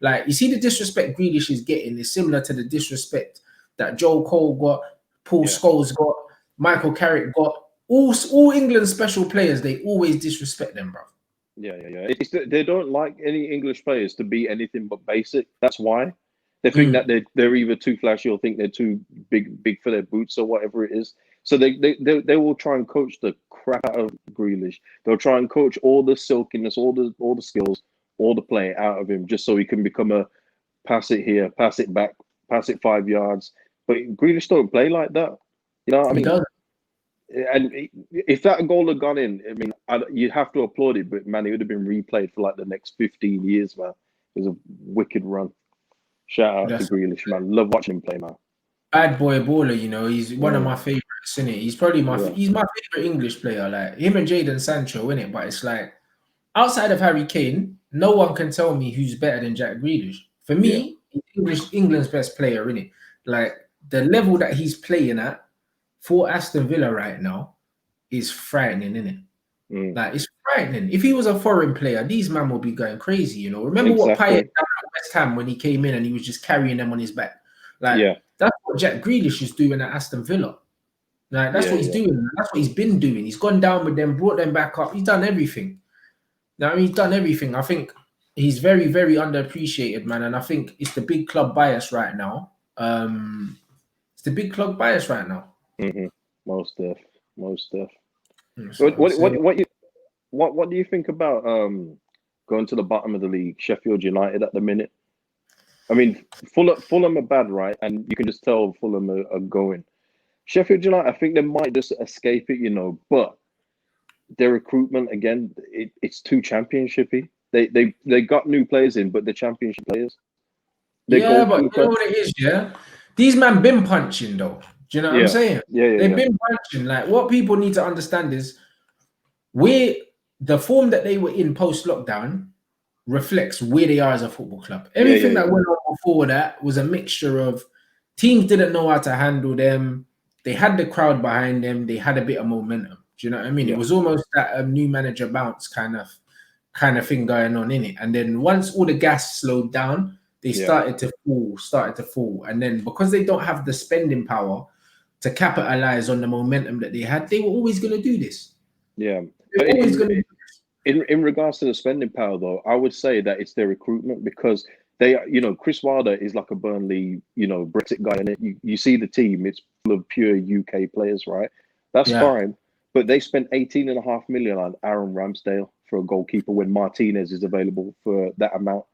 Like, you see the disrespect Grealish is getting is similar to the disrespect that Joe Cole got, Paul Scholes got, Michael Carrick got. All England special players, they always disrespect them, bruv. Yeah. They don't like any English players to be anything but basic. That's why. They think that they're either too flashy or think they're too big for their boots or whatever it is. So they will try and coach the crap out of Grealish. They'll try and coach all the silkiness, all the skills, all the play out of him, just so he can become a pass it here, pass it back, pass it 5 yards. But Grealish don't play like that. You know what I mean? He doesn't. And if that goal had gone in, I mean, you have to applaud it, but man, it would have been replayed for like the next 15 years, man. It was a wicked run. Shout out to Grealish, man. Love watching him play, man. Bad boy baller, you know. He's one of my favorites, isn't it? He's probably he's my favorite English player. Like him and Jadon Sancho, innit? But it's like outside of Harry Kane, no one can tell me who's better than Jack Grealish. For me, England's best player, innit? Like the level that he's playing at for Aston Villa right now is frightening, innit? Like it's frightening. If he was a foreign player, these men would be going crazy, you know. Remember what Payet done at West Ham when he came in and he was just carrying them on his back. Like that's what Jack Grealish is doing at Aston Villa. Like that's what he's doing. That's what he's been doing. He's gone down with them, brought them back up. He's done everything. Now, I mean, he's done everything. I think he's very, very underappreciated, man. And I think it's the big club bias right now. It's the big club bias right now. Most def. What do you think about going to the bottom of the league, Sheffield United at the minute? I mean, Fulham are bad, right? And you can just tell Fulham are going. Sheffield United, I think they might just escape it, you know. But their recruitment again, it's too championshipy. They got new players in, but the championship players. But you know what it is, these men been punching though. Do you know what I'm saying? They've been punching. Like what people need to understand is the form that they were in post lockdown reflects where they are as a football club. Everything that went on before that was a mixture of teams didn't know how to handle them. They had the crowd behind them. They had a bit of momentum. Do you know what I mean? It was almost that new manager bounce kind of thing going on in it. And then once all the gas slowed down, they started to fall. And then because they don't have the spending power to capitalize on the momentum that they had, they were always going to do this. Yeah. But in regards to the spending power, though, I would say that it's their recruitment because they, you know, Chris Wilder is like a Burnley, you know, Brexit guy in it. You see the team, it's full of pure UK players, right? That's fine. But they spent 18.5 million on Aaron Ramsdale for a goalkeeper when Martinez is available for that amount.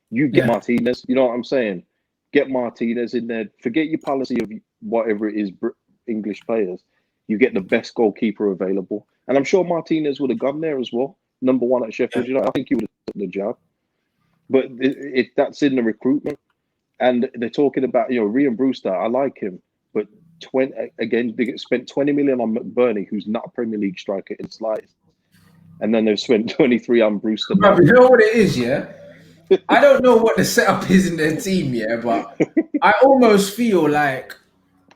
You get Martinez, you know what I'm saying? Get Martinez in there. Forget your policy of whatever it is, English players. You get the best goalkeeper available. And I'm sure Martinez would have gone there as well. Number one at Sheffield United. I think he would have took the job. But that's in the recruitment. And they're talking about, you know, Ryan Brewster. I like him. But they spent 20 million on McBurney, who's not a Premier League striker in slightest. And then they've spent 23 on Brewster. But you know what it is, I don't know what the setup is in their team, but I almost feel like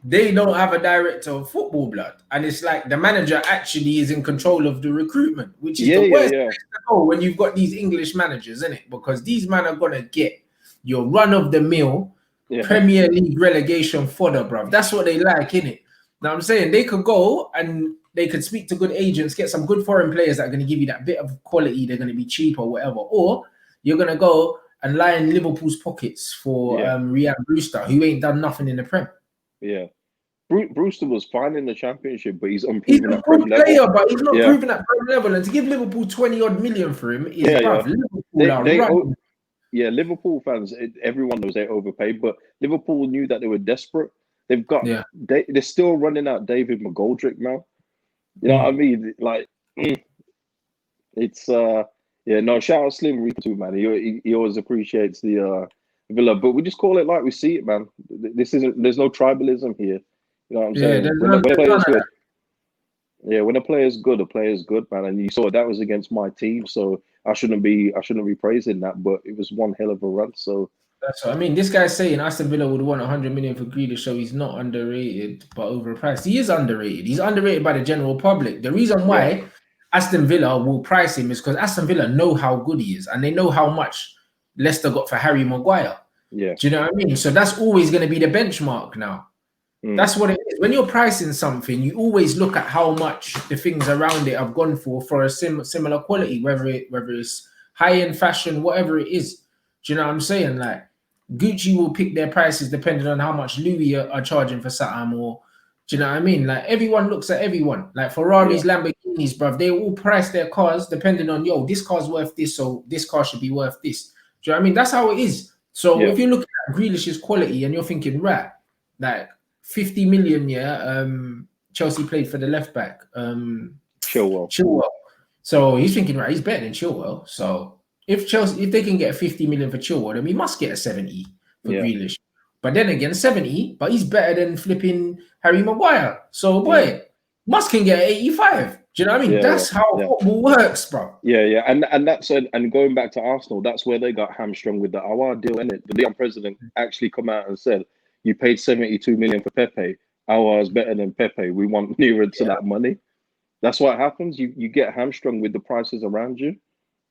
they don't have a director of football blood. And it's like the manager actually is in control of the recruitment, which is the worst place to go when you've got these English managers, isn't it? Because these men are going to get your run-of-the-mill Premier League relegation fodder, bruv. That's what they like, innit? Now I'm saying they could go and they could speak to good agents, get some good foreign players that are going to give you that bit of quality. They're going to be cheap or whatever. Or you're going to go and lie in Liverpool's pockets for Ryan Brewster, who ain't done nothing in the Prem. Yeah. Brewster was fine in the Championship, but he's unproven at Prem level. Player, but he's not proven at Prem level. And to give Liverpool 20-odd million for him is Liverpool Liverpool fans, everyone knows they overpaid, but Liverpool knew that they were desperate. They've got they're still running out David McGoldrick now. You know what I mean? Like it's shout out Slim Reaper too, man. He always appreciates the Villa, but we just call it like we see it, man. There's no tribalism here. You know what I'm saying? When a player's good, man. And you saw that was against my team, so I shouldn't be praising that, but it was one hell of a run. So that's what I mean. This guy's saying Aston Villa would want 100 million for Grealish, so he's not underrated but overpriced. He is underrated. He's underrated by the general public. The reason why Aston Villa will price him is because Aston Villa know how good he is, and they know how much Leicester got for Harry Maguire. Yeah. Do you know what I mean? So that's always going to be the benchmark now. That's what it is. When you're pricing something, you always look at how much the things around it have gone for a similar quality, whether it's high-end fashion, whatever it is. Do you know what I'm saying? Like, Gucci will pick their prices depending on how much Louis are charging for something, or do you know what I mean? Like everyone looks at everyone. Like Ferraris, Lamborghinis, bruv, they all price their cars depending on, yo, this car's worth this, so this car should be worth this. Do you know what I mean? That's how it is. So if you're looking at Grealish's quality and you're thinking, right, like 50 million, Chelsea played for the left back, Chilwell. So he's thinking, right, he's better than Chilwell. So if they can get 50 million for Chilwell, then we must get a 70 for Grealish. But then again, 70, but he's better than flipping Harry Maguire. So boy, Musk can get 85. Do you know what I mean? That's how football works, bro. Yeah. And that's and going back to Arsenal, that's where they got hamstrung with the Awar deal, innit? The Leon president actually come out and said, you paid 72 million for Pepe. Awar is better than Pepe. We want nearer to that money. That's what happens. You get hamstrung with the prices around you.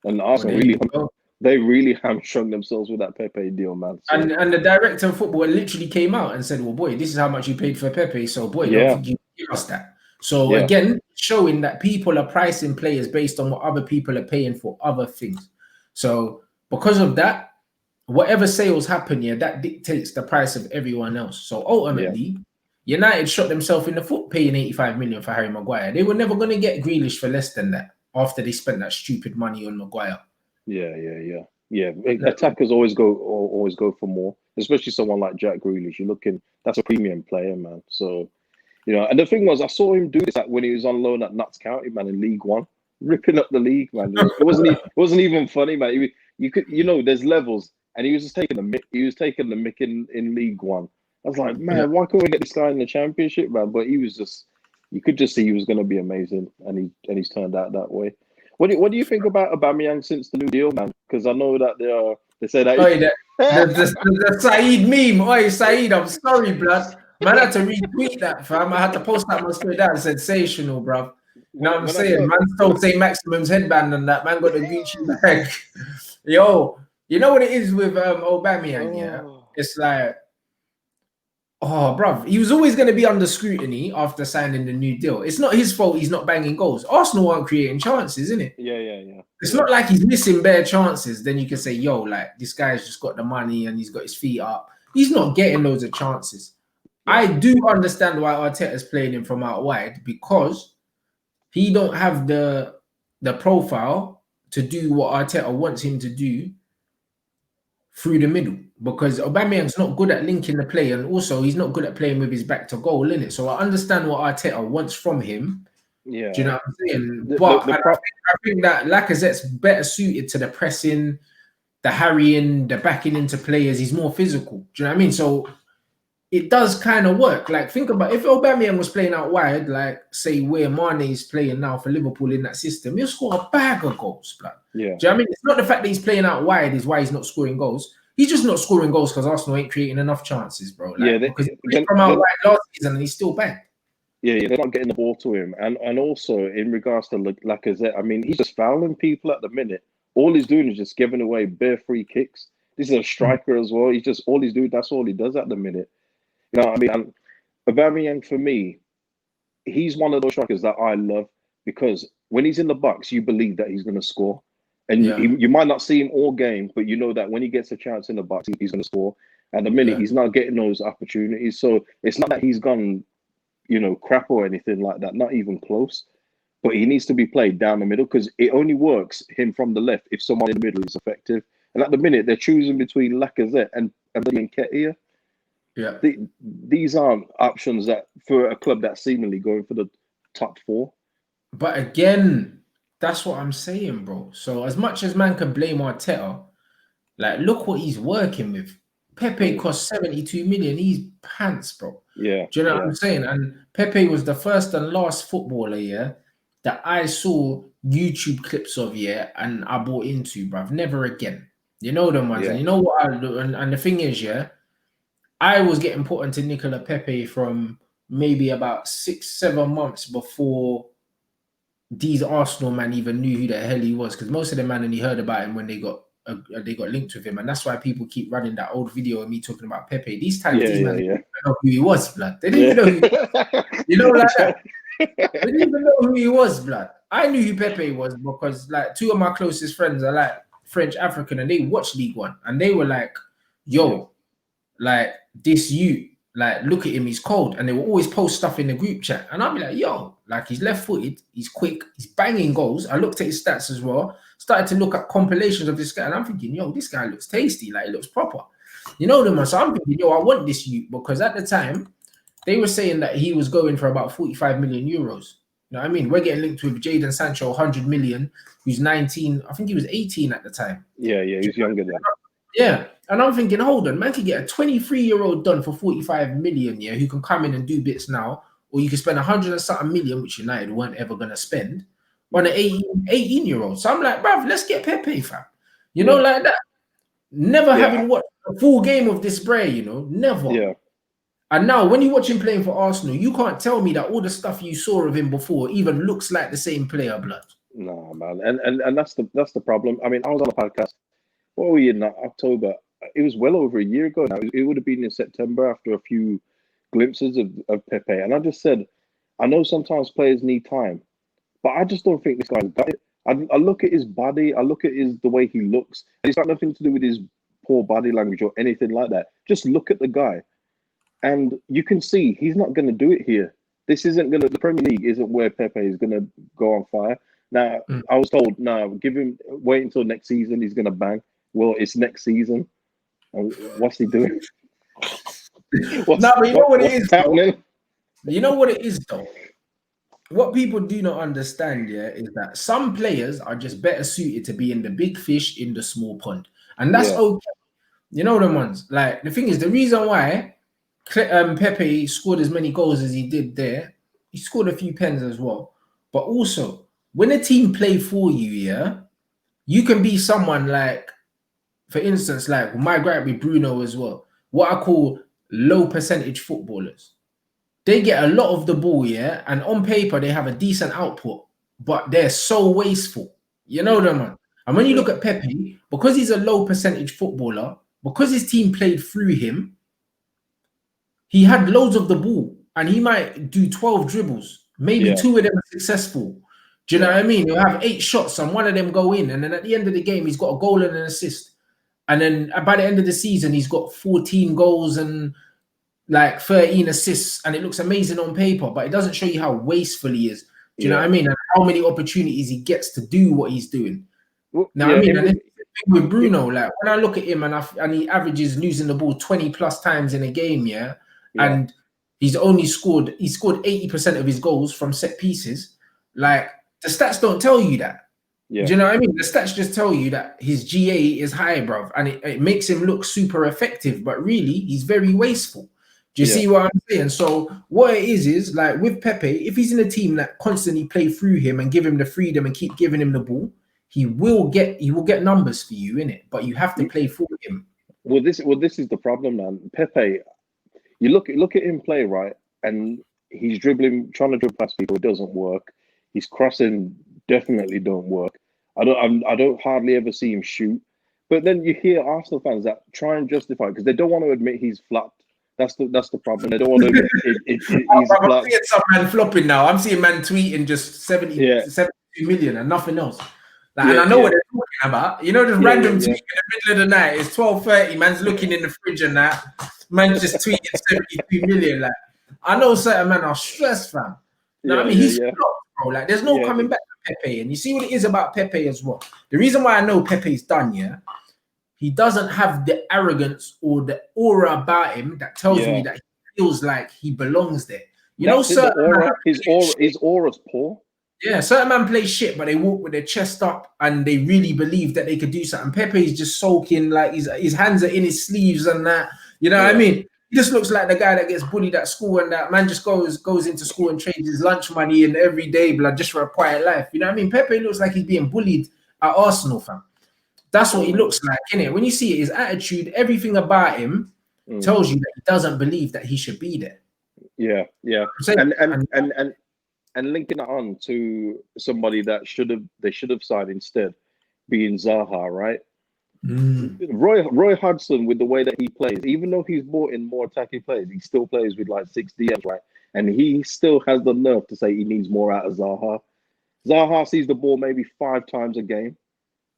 And Arsenal they really hamstrung themselves with that Pepe deal, man. So, and the director of football literally came out and said, well, boy, this is how much you paid for Pepe. So, boy, don't think you give us that. So, again, showing that people are pricing players based on what other people are paying for other things. So, because of that, whatever sales happen here, that dictates the price of everyone else. So, ultimately, United shot themselves in the foot paying 85 million for Harry Maguire. They were never going to get Grealish for less than that after they spent that stupid money on Maguire. Yeah. Attackers always go for more, especially someone like Jack Grealish. You're looking, that's a premium player, man. So, and the thing was, I saw him do this when he was on loan at Notts County, man, in League One, ripping up the league, man. It wasn't even funny, man. You could, there's levels, and he was just taking the mick. He was taking the mick in League One. I was like, man, why can't we get this guy in the Championship, man? But he was just, you could just see he was going to be amazing, and he's turned out that way. What do you think about Aubameyang since the new deal, man? Because I know that they say that the Saeed meme. Oi, Saeed, I'm sorry, blood. Man, I had to retweet that, fam. I had to post that on my story. That's sensational, bro. You know what I'm saying? Man stole St. Maximum's headband and that. Man got the Gucci bag. Yo, you know what it is with Aubameyang, yeah? It's like, oh, bruv, he was always going to be under scrutiny after signing the new deal. It's not his fault he's not banging goals. Arsenal aren't creating chances, isn't it? Yeah. It's not like he's missing bare chances. Then you can say, yo, like, this guy's just got the money and he's got his feet up. He's not getting loads of chances. I do understand why Arteta's playing him from out wide, because he don't have the profile to do what Arteta wants him to do through the middle, because Aubameyang's not good at linking the play, and also he's not good at playing with his back to goal, innit? So I understand what Arteta wants from him. Yeah. Do you know what I'm saying? But I think that Lacazette's better suited to the pressing, the harrying, the backing into players. He's more physical. Do you know what I mean? So it does kind of work. Like, think about if Aubameyang was playing out wide, like say where Mane is playing now for Liverpool in that system, he'll score a bag of goals, blood. Yeah. Do you know what I mean? It's not the fact that he's playing out wide is why he's not scoring goals. He's just not scoring goals because Arsenal ain't creating enough chances, bro. Like, because he played from out wide last season and he's still back. Yeah, they're not getting the ball to him. And also in regards to Lacazette, I mean, he's just fouling people at the minute. All he's doing is just giving away bare free kicks. This is a striker as well. That's all he does at the minute. You know what I mean? And Aubameyang, for me, he's one of those strikers that I love, because when he's in the box, you believe that he's going to score. And you might not see him all game, but you know that when he gets a chance in the box, he's going to score. At the minute, he's not getting those opportunities. So it's not that he's gone, crap or anything like that. Not even close. But he needs to be played down the middle, because it only works him from the left if someone in the middle is effective. And at the minute, they're choosing between Lacazette and Nketiah. Yeah, these aren't options that for a club that's seemingly going for the top four. But again, that's what I'm saying, bro. So as much as man can blame Arteta, like, look what he's working with. Pepe cost 72 million. He's pants, bro. Yeah. Do you know what I'm saying? And Pepe was the first and last footballer, that I saw YouTube clips of, and I bought into, bruv. Never again. You know them ones. And you know what I do? And the thing is, I was getting put onto Nicola Pepe from maybe about 6-7 months before these Arsenal man even knew who the hell he was, because most of them man only heard about him when they got linked with him, and that's why people keep running that old video of me talking about Pepe. These times, these men didn't even know who he was, blood. They didn't even know who, like that. They didn't even know who he was, blood. I knew who Pepe was because, like, two of my closest friends are like French African, and they watch League One, and they were like, yo, like this you, like look at him, he's cold. And they will always post stuff in the group chat. And I'll be like, yo, like he's left-footed, he's quick, he's banging goals. I looked at his stats as well, started to look at compilations of this guy, and I'm thinking, yo, this guy looks tasty, like he looks proper. You know them, so I'm thinking, yo, I want this youth, because at the time they were saying that he was going for about 45 million euros. You know what I mean? We're getting linked with Jadon Sancho, 100 million, who's 19. I think he was 18 at the time. Yeah, he's younger than. Yeah. And I'm thinking, hold on, man could get a 23-year-old done for 45 million, yeah, who can come in and do bits now, or you can spend 100 and something million, which United weren't ever going to spend, on an 18-year-old. So I'm like, bruv, let's get Pepe, fam. You know, like that. Never having watched a full game of this Bray, you know, never. Yeah. And now, when you watch him playing for Arsenal, you can't tell me that all the stuff you saw of him before even looks like the same player, blood. No, man, and that's the problem. I mean, I was on a podcast. What were we in October? It was well over a year ago now. It would have been in September after a few glimpses of Pepe, and I just said, I know sometimes players need time, but I just don't think this guy's got it. I look at his body, I look at the way he looks, and it's got nothing to do with his poor body language or anything like that. Just look at the guy. And you can see he's not going to do it here. This isn't going to, the Premier League isn't where Pepe is going to go on fire. Now, I was told, no, wait until next season, he's going to bang. Well, it's next season. What's he doing? But you know what it is, though? You know what it is, though? What people do not understand, yeah, is that some players are just better suited to be in the big fish in the small pond. And that's okay. You know them ones. Like, the thing is, the reason why Pepe scored as many goals as he did there, he scored a few pens as well. But also, when a team play for you, yeah, you can be someone like, for instance, like my gripe with Bruno as well, what I call low percentage footballers. They get a lot of the ball, yeah, and on paper they have a decent output, but they're so wasteful. You know them, man. And when you look at Pepe, because he's a low percentage footballer, because his team played through him, he had loads of the ball, and he might do 12 dribbles. Maybe 2 of them are successful. Do you know what I mean? He'll have 8 shots, and 1 of them go in. And then at the end of the game, he's got a goal and an assist. And then by the end of the season, he's got 14 goals and like 13 assists. And it looks amazing on paper, but it doesn't show you how wasteful he is. Do you know what I mean? And how many opportunities he gets to do what he's doing. Now, I mean, and with Bruno, like when I look at him and he averages losing the ball 20 plus times in a game, and he's only scored 80% of his goals from set pieces. Like the stats don't tell you that. Do you know what I mean? The stats just tell you that his GA is high, bruv, and it makes him look super effective, but really he's very wasteful. Do you see what I'm saying? So what it is like with Pepe, if he's in a team that constantly play through him and give him the freedom and keep giving him the ball, he will get numbers for you in it, but you have to play for him. Well, this is the problem, man. Pepe, you look at him play, right, and he's trying to dribble past people. It doesn't work. He's crossing, definitely don't work. I don't hardly ever see him shoot. But then you hear Arsenal fans that try and justify it because they don't want to admit he's flopped. That's the problem. They don't want to admit he's flopped. I'm seeing some man flopping now. I'm seeing man tweeting just 72 million and nothing else. Like, and I know what they're talking about. You know, just random tweet in the middle of the night. It's 12:30. Man's looking in the fridge and that. Man just tweeting 72 million. Like, I know certain men are stressed, fam. You know what I mean? He's flopped, bro. Like, there's no coming back to Pepe. And you see what it is about Pepe as well. The reason why I know Pepe's done, he doesn's have the arrogance or the aura about him that tells me that he feels like he belongs there. You know, his aura's poor. Yeah, certain man play shit, but they walk with their chest up and they really believe that they could do something. Pepe is just sulking, like his hands are in his sleeves and that. You know what I mean? He just looks like the guy that gets bullied at school, and that man just goes into school and trades his lunch money and every day, blood, just for a quiet life. You know what I mean? Pepe looks like he's being bullied at Arsenal, fam. That's what he looks like, innit? When you see it, his attitude, everything about him tells you that he doesn't believe that he should be there. Yeah. And linking it on to somebody that they should have signed instead, being Zaha, right? Roy Hodgson, with the way that he plays, even though he's brought in more attacking players, he still plays with like 6 DMs, right? And he still has the nerve to say he needs more out of Zaha. Zaha sees the ball maybe 5 times a game,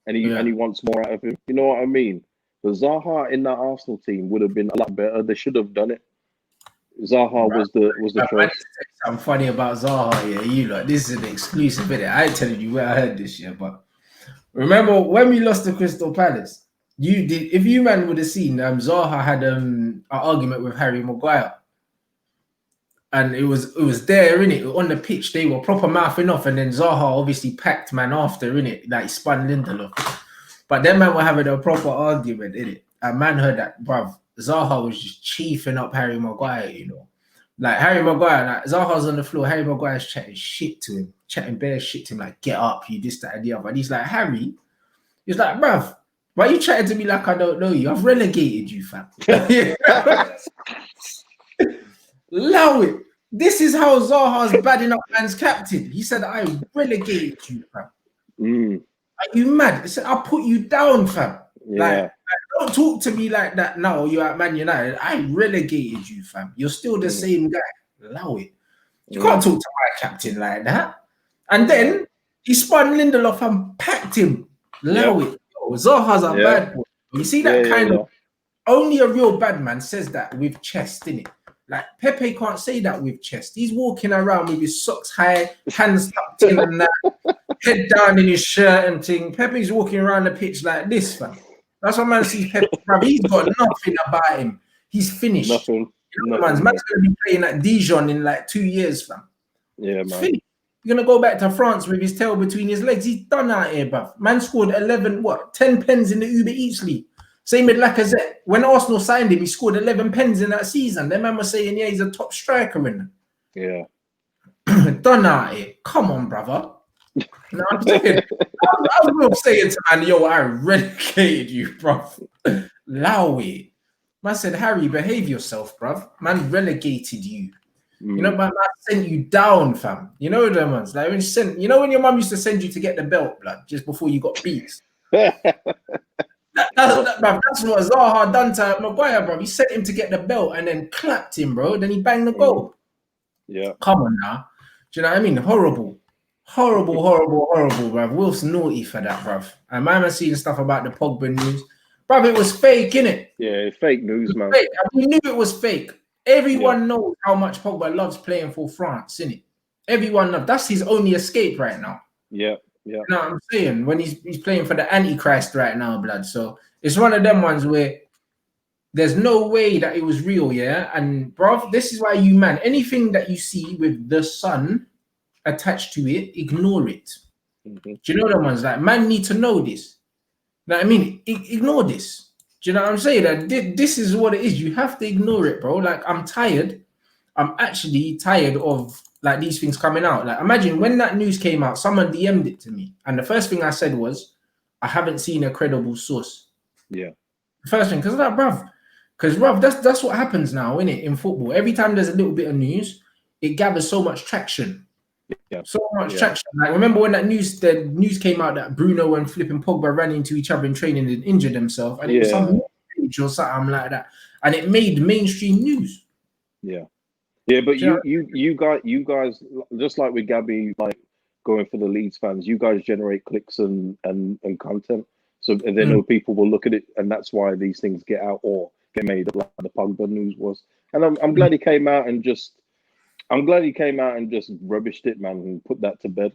and he wants more out of him. You know what I mean? But Zaha in that Arsenal team would have been a lot better. They should have done it. Zaha was the choice. Something funny about Zaha, yeah. You lot, this is an exclusive video. I ain't telling you where I heard this shit, but remember when we lost to Crystal Palace? You did. If you man would have seen, Zaha had an argument with Harry Maguire, and it was there in it on the pitch. They were proper mouthing off, and then Zaha obviously packed man after in it, like spun Lindelof. But them man were having a proper argument in it. And man heard that, bruv. Zaha was just chiefing up Harry Maguire, you know. Like Harry Maguire, like Zaha's on the floor, Harry Maguire's chatting shit to him, chatting bare shit to him, like, get up, you this, that, and the other. And he's like, Harry, he's like, bruv, why are you chatting to me like I don't know you? I've relegated you, fam. Allow it. This is how Zaha's badding up man's captain. He said, I relegated you, fam. Are you mad? He said, I'll put you down, fam. Yeah. Like, don't talk to me like that now. You're at Man United. I relegated you, fam. You're still the same guy. Allow it. You can't talk to my captain like that. And then he spun Lindelof and packed him. Allow it. Yo, Zaha's a bad boy. You see that kind of... Only a real bad man says that with chest, innit? Like, Pepe can't say that with chest. He's walking around with his socks high, hands tucked in and that, head down in his shirt and thing. Pepe's walking around the pitch like this, fam. That's what man sees Pepe. He's got nothing about him. He's finished. Nothing. You know, man's going to be playing at Dijon in like 2 years, fam. Yeah, man. Finished. You're going to go back to France with his tail between his legs. He's done out here, bruv. Man scored 10 pens in the Uber Eats League. Same with Lacazette. When Arsenal signed him, he scored 11 pens in that season. Them man was saying, yeah, he's a top striker in there. Yeah. Done out here. Come on, brother. No, I'm saying, I was saying to man, yo, I relegated you, bruv. Lowy. Man said, Harry, behave yourself, bruv. Man relegated you. You know, man sent you down, fam. You know them ones. Like when you know when your mum used to send you to get the belt, blood, just before you got beats. That's what Zaha done to Maguire, bro. He sent him to get the belt and then clapped him, bro. Then he banged the goal. Yeah. Come on now. Do you know what I mean? Horrible. Horrible, bruv. Wilson naughty for that, bruv. And man was seeing stuff about the Pogba news. Bruv, it was fake, innit? Yeah, fake news, man. Fake. We knew it was fake. Everyone knows how much Pogba loves playing for France, innit? Everyone knows. That's his only escape right now. Yeah. You know what I'm saying? When he's playing for the Antichrist right now, blood. So it's one of them ones where there's no way that it was real, yeah? And, bruv, this is why you, man, anything that you see with the sun attached to it, ignore it. Do you know the ones like man need to know this? You know what I mean? Ignore this. Do you know what I'm saying? That this is what it is. You have to ignore it, bro. Like I'm tired. I'm actually tired of like these things coming out. Like imagine when that news came out, someone DM'd it to me, and the first thing I said was, "I haven't seen a credible source." Yeah. The first thing, because bruv, that's what happens now, innit? In football, every time there's a little bit of news, it gathers so much traction. Yeah. So much traction. Like remember when the news came out that Bruno and flipping Pogba ran into each other in training and injured themselves, and it was some page or something like that, and it made mainstream news. Yeah, but you guys, just like with Gabby, like going for the Leeds fans, you guys generate clicks and content, so they know people will look at it, and that's why these things get out or get made, like the Pogba news was. And I'm glad he came out and just. I'm glad he came out and just rubbished it, man, and put that to bed.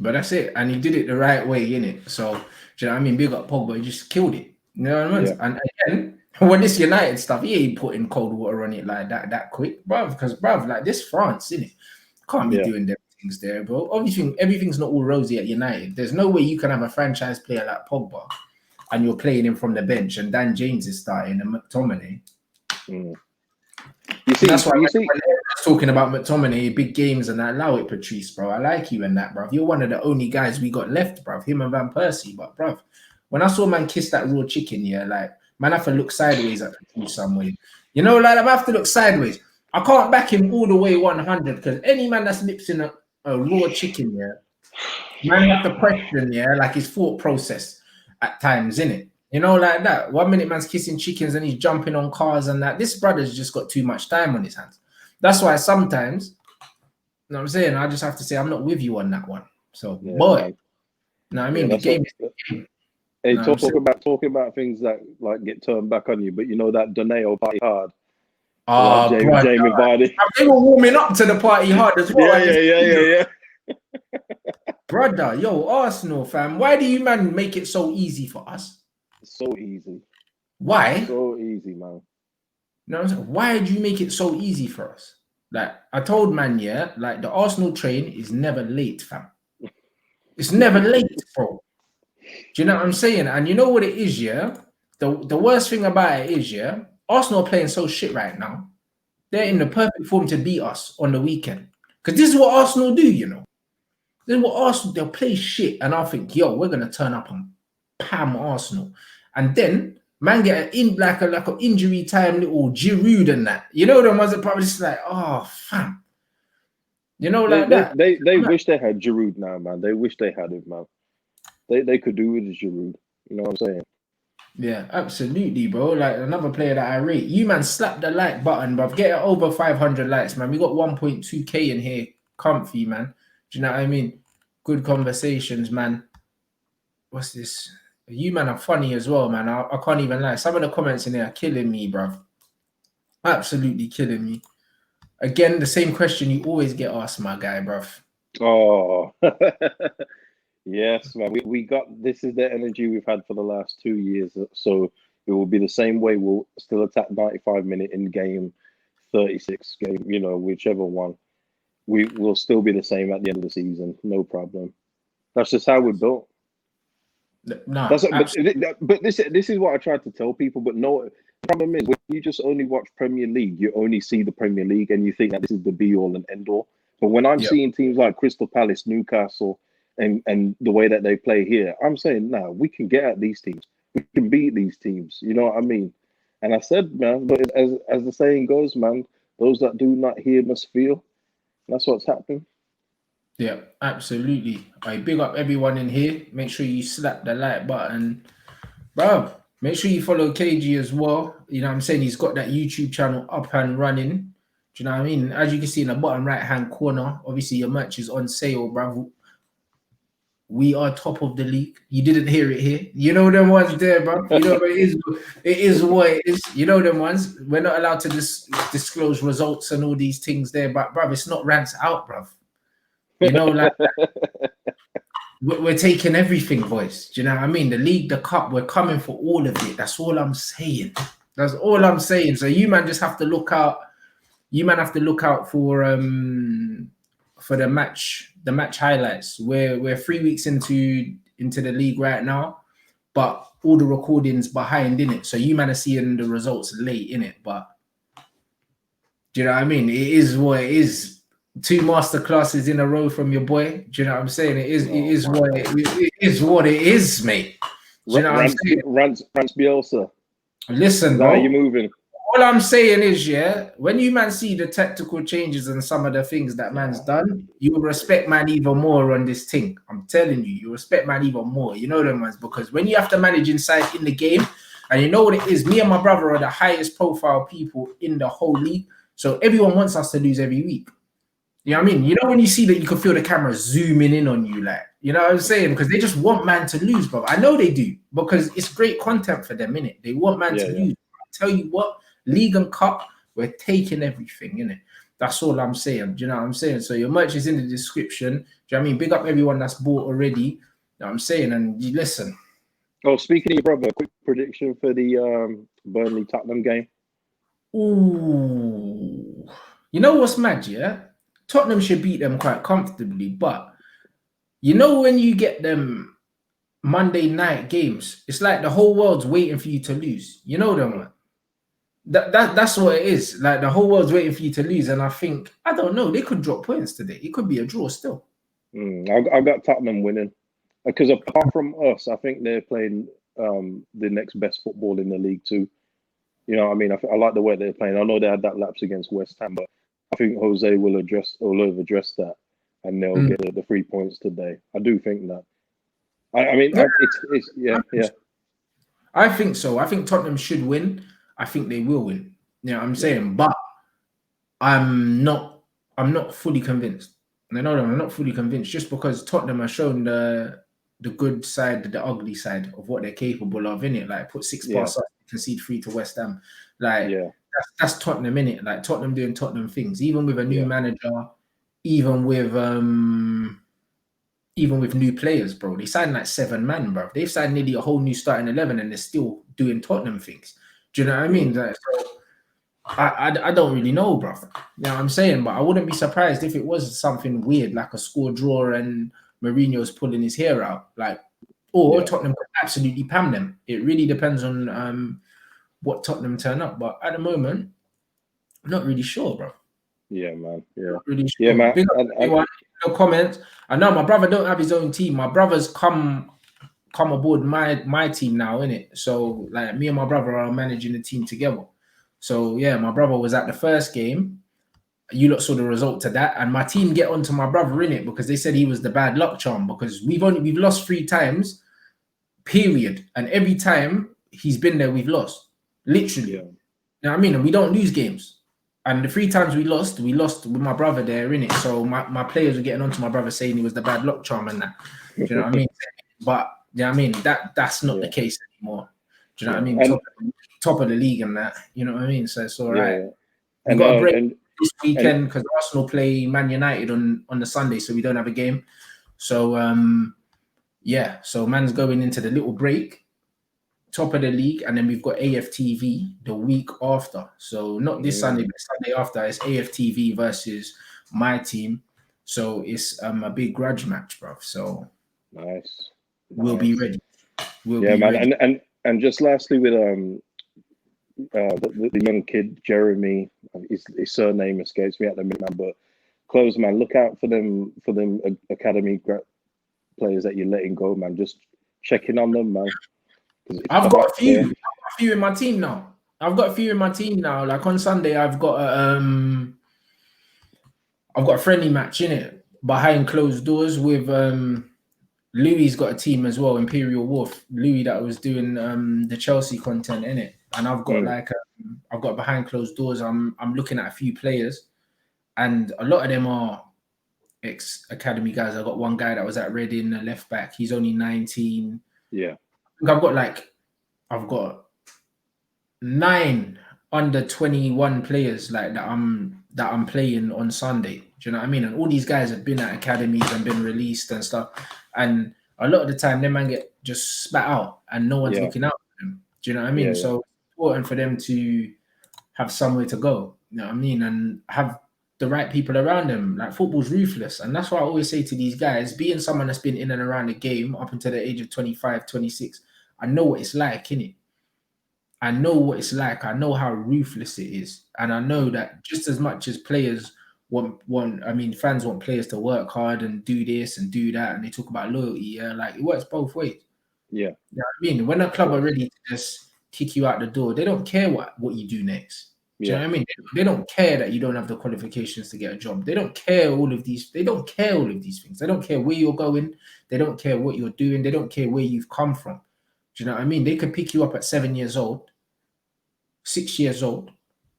But that's it. And he did it the right way, innit? So, do you know what I mean? Big up Pogba, he just killed it. You know what I mean? Yeah. And again, when this United stuff, he ain't putting cold water on it like that quick, bruv. Because, bruv, like this France, innit? Can't be doing them things there, bro. Obviously, everything's not all rosy at United. There's no way you can have a franchise player like Pogba and you're playing him from the bench and Dan James is starting and McTominay. You see, that's why when talking about McTominay, big games and that, allow it, Patrice, bro. I like you and that, bro. You're one of the only guys we got left, bro. Him and Van Persie, but bro, when I saw man kiss that raw chicken, like man, I have to look sideways at Patrice some way. You know, like I have to look sideways. I can't back him all the way 100 because any man that's lips in a raw chicken, man, you have to question, like his thought process at times, innit? You know, like that. 1 minute man's kissing chickens and he's jumping on cars and that. This brother's just got too much time on his hands. That's why sometimes, you know what I'm saying? I just have to say I'm not with you on that one. So, boy, you know what I mean? The game is the game. Hey, No, I'm saying, talking about things that like get turned back on you, but you know that Doneo party hard, like oh, bro, Jamie Vardy. they were warming up to the party hard as well. Yeah, At the yeah. brother, yo, Arsenal fam, why do you man make it so easy for us? So easy, Why? so easy, man. No, I'm saying, why do you make it so easy for us? Like I told man, yeah, like the Arsenal train is never late, fam. It's never late, bro. Do you know what I'm saying? And you know what it is, yeah? The worst thing about it is, yeah, Arsenal are playing so shit right now. They're in the perfect form to beat us on the weekend. Because this is what Arsenal do, you know. This is what Arsenal, they'll play shit. And I think, yo, we're gonna turn up and pam Arsenal. And then man get like an injury time little Giroud and that. You know, the ones that probably just like, oh fam. You know, like that. They wish they had Giroud now, man. They wish they had him, man. They could do with Giroud. You know what I'm saying? Yeah, absolutely, bro. Like another player that I rate. You man, slap the like button, bruv. Get it over 500 likes, man. We got 1.2k in here, comfy, man. Do you know what I mean? Good conversations, man. What's this? You man are funny as well, man. I can't even lie. Some of the comments in there are killing me, bruv. Absolutely killing me. Again, the same question you always get asked, my guy, bruv. Oh, yes, man. We got this is the energy we've had for the last 2 years. So it will be the same way. We'll still attack 95-minute in game, 36 game. You know, whichever one. We will still be the same at the end of the season. No problem. That's just how we're built. Nah, That's but this is what I tried to tell people. But no, the problem is when you just only watch Premier League, you only see the Premier League, and you think that this is the be all and end all. But when I'm yeah. seeing teams like Crystal Palace, Newcastle, and the way that they play here, I'm saying, nah, we can get at these teams. We can beat these teams. You know what I mean? And I said, man, but as the saying goes, man, those that do not hear must feel. That's what's happening. Yeah, absolutely. I big up everyone in here. Make sure you slap the like button. Bro, make sure you follow Kagey as well. You know what I'm saying? He's got that YouTube channel up and running. Do you know what I mean? As you can see in the bottom right-hand corner, obviously your merch is on sale, bro. We are top of the league. You didn't hear it here. You know them ones there, bro. You know it is what it is. You know them ones. We're not allowed to disclose results and all these things there, but bro, it's not rants out, bro. You know, like we're taking everything, boys. Do you know what I mean? The league, the cup, we're coming for all of it. That's all I'm saying. That's all I'm saying. So you man just have to look out. You man have to look out for the match highlights. We're 3 weeks into the league right now, but all the recordings behind in it. So you man are seeing the results late in it. But do you know what I mean? It is what it is. 2 masterclasses in a row from your boy. Do you know what I'm saying? It is what it is, mate. Do you know what I'm saying? Rants Bielsa. Listen, How you bro. moving? All I'm saying is, yeah, when you man see the tactical changes and some of the things that man's done, you will respect man even more on this thing. I'm telling you, you respect man even more. You know them ones, because when you have to manage inside in the game, and you know what it is, me and my brother are the highest profile people in the whole league. So everyone wants us to lose every week. You know what I mean? You know when you see that you can feel the camera zooming in on you, like, you know what I'm saying? Because they just want man to lose, bro. I know they do, because it's great content for them, innit? They want man to lose. I tell you what, League and Cup, we're taking everything, innit? That's all I'm saying. Do you know what I'm saying? So your merch is in the description. Do you know what I mean? Big up everyone that's bought already. You know what I'm saying? And you listen. Oh, speaking of your brother, quick prediction for the Burnley Tottenham game. Ooh. You know what's mad, yeah? Tottenham should beat them quite comfortably, but you know when you get them Monday night games, it's like the whole world's waiting for you to lose. You know them, man. That's what it is. Like the whole world's waiting for you to lose, and I think I don't know. They could drop points today. It could be a draw still. I got Tottenham winning because apart from us, I think they're playing the next best football in the league too. You know what I mean? I like the way they're playing. I know they had that lapse against West Ham, but I think Jose will have addressed that, and they'll get the 3 points today. I do think that. I mean, yeah. I think so. I think Tottenham should win. I think they will win. You know what I'm saying? But I'm not fully convinced. I know I'm not fully convinced just because Tottenham have shown the the good side, the ugly side of what they're capable of, innit? Like put 6 Yeah. past us, concede 3 to West Ham. Like Yeah. that's Tottenham, innit? Like Tottenham doing Tottenham things, even with a new Yeah. manager, even with new players, bro. They signed like 7 man, bro. They've signed nearly a whole new starting 11 and they're still doing Tottenham things. Do you know what I mean? Like, so I don't really know, bro. You know what I'm saying? But I wouldn't be surprised if it was something weird, like a score draw and Mourinho's pulling his hair out. Like, or Yeah. Tottenham could absolutely pam them. It really depends on what Tottenham turn up. But at the moment, I'm not really sure, bro. Yeah, man. Yeah. Not really Yeah, sure. man. Big up everyone. No comments. I know my brother don't have his own team. My brother's come aboard my team now, innit? So like me and my brother are managing the team together. So yeah, my brother was at the first game. You lot saw the result to that, and my team get onto my brother in it because they said he was the bad luck charm because we've lost 3 times, period, and every time he's been there, we've lost, literally. Yeah. You know what I mean? And we don't lose games. And the 3 times we lost with my brother there in it. So my players were getting onto my brother saying he was the bad luck charm and that. Do you know what I mean? But you know what I mean? That's not the case anymore. Do you know what I mean? Top of the league and that. You know what I mean? So it's all right. Yeah. We got a break this weekend because Arsenal play Man United on the Sunday, so we don't have a game. So yeah, so man's going into the little break, top of the league, and then we've got AFTV the week after. So not this Sunday, but Sunday after it's AFTV versus my team. So it's a big grudge match, bro. So nice. We'll be ready. We'll be man. Ready. And just lastly with the young kid Jeremy, his surname escapes me at the minute, but close, man. Look out for them academy players that you're letting go, man. Just checking on them, man. I've got a few in my team now. Like on Sunday, I've got a friendly match in it behind closed doors with Louis's got a team as well, Imperial Wolf. Louis that was doing the Chelsea content in it, and I've got I've got behind closed doors. I'm looking at a few players, and a lot of them are ex-academy guys. I got one guy that was at Reading, a left back. He's only 19. Yeah, I've got 9 under 21 players like that I'm playing on Sunday. Do you know what I mean? And all these guys have been at academies and been released and stuff. And a lot of the time, them man get just spat out and no one's looking out for them. Do you know what I mean? So it's important for them to have somewhere to go. You know what I mean? And have the right people around them. Like football's ruthless. And that's why I always say to these guys, being someone that's been in and around the game up until the age of 25, 26, I know what it's like, innit? I know what it's like. I know how ruthless it is. And I know that just as much as players fans want players to work hard and do this and do that, and they talk about loyalty, like it works both ways. Yeah. You know what I mean? When a club are ready to just kick you out the door, they don't care what you do next. Do you know what I mean? They don't care that you don't have the qualifications to get a job. They don't care all of these things. They don't care where you're going. They don't care what you're doing. They don't care where you've come from. Do you know what I mean? They could pick you up at 7 years old, 6 years old.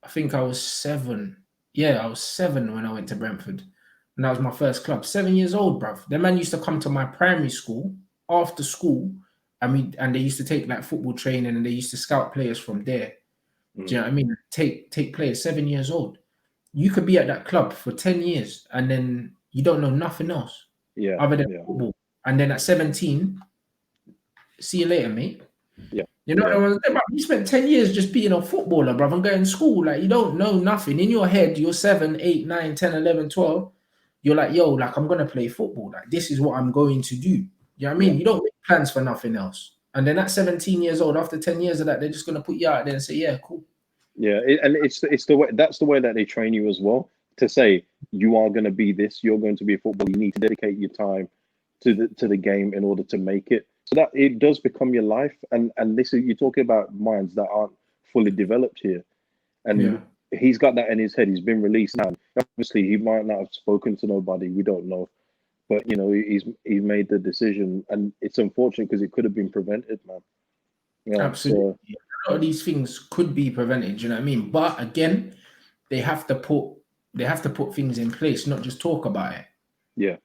I think I was 7. Yeah, I was 7 when I went to Brentford. And that was my first club. 7 years old, bruv. The man used to come to my primary school after school. And they used to take like football training and they used to scout players from there. Do you know what I mean? Take players 7 years old. You could be at that club for 10 years and then you don't know nothing else other than football. And then at 17, see you later, mate. Yeah. You know, you spent 10 years just being a footballer, bruv, and going to school. Like, you don't know nothing. In your head, you're 7, 8, 9, 10, 11, 12. You're like, yo, like, I'm going to play football. Like, this is what I'm going to do. You know what I mean? You don't make plans for nothing else. And then at 17 years old, after 10 years of that, they're just going to put you out there and say, yeah, cool. Yeah, and it's the way, that's the way that they train you as well, to say you are going to be this, you're going to be a footballer, you need to dedicate your time to the game in order to make it. So that it does become your life, and this is, you're talking about minds that aren't fully developed here, and he's got that in his head. He's been released now. Obviously, he might not have spoken to nobody. We don't know, but you know, he's made the decision, and it's unfortunate because it could have been prevented, man. You know, absolutely. A lot of these things could be prevented. You know what I mean? But again, they have to put things in place, not just talk about it. Yeah.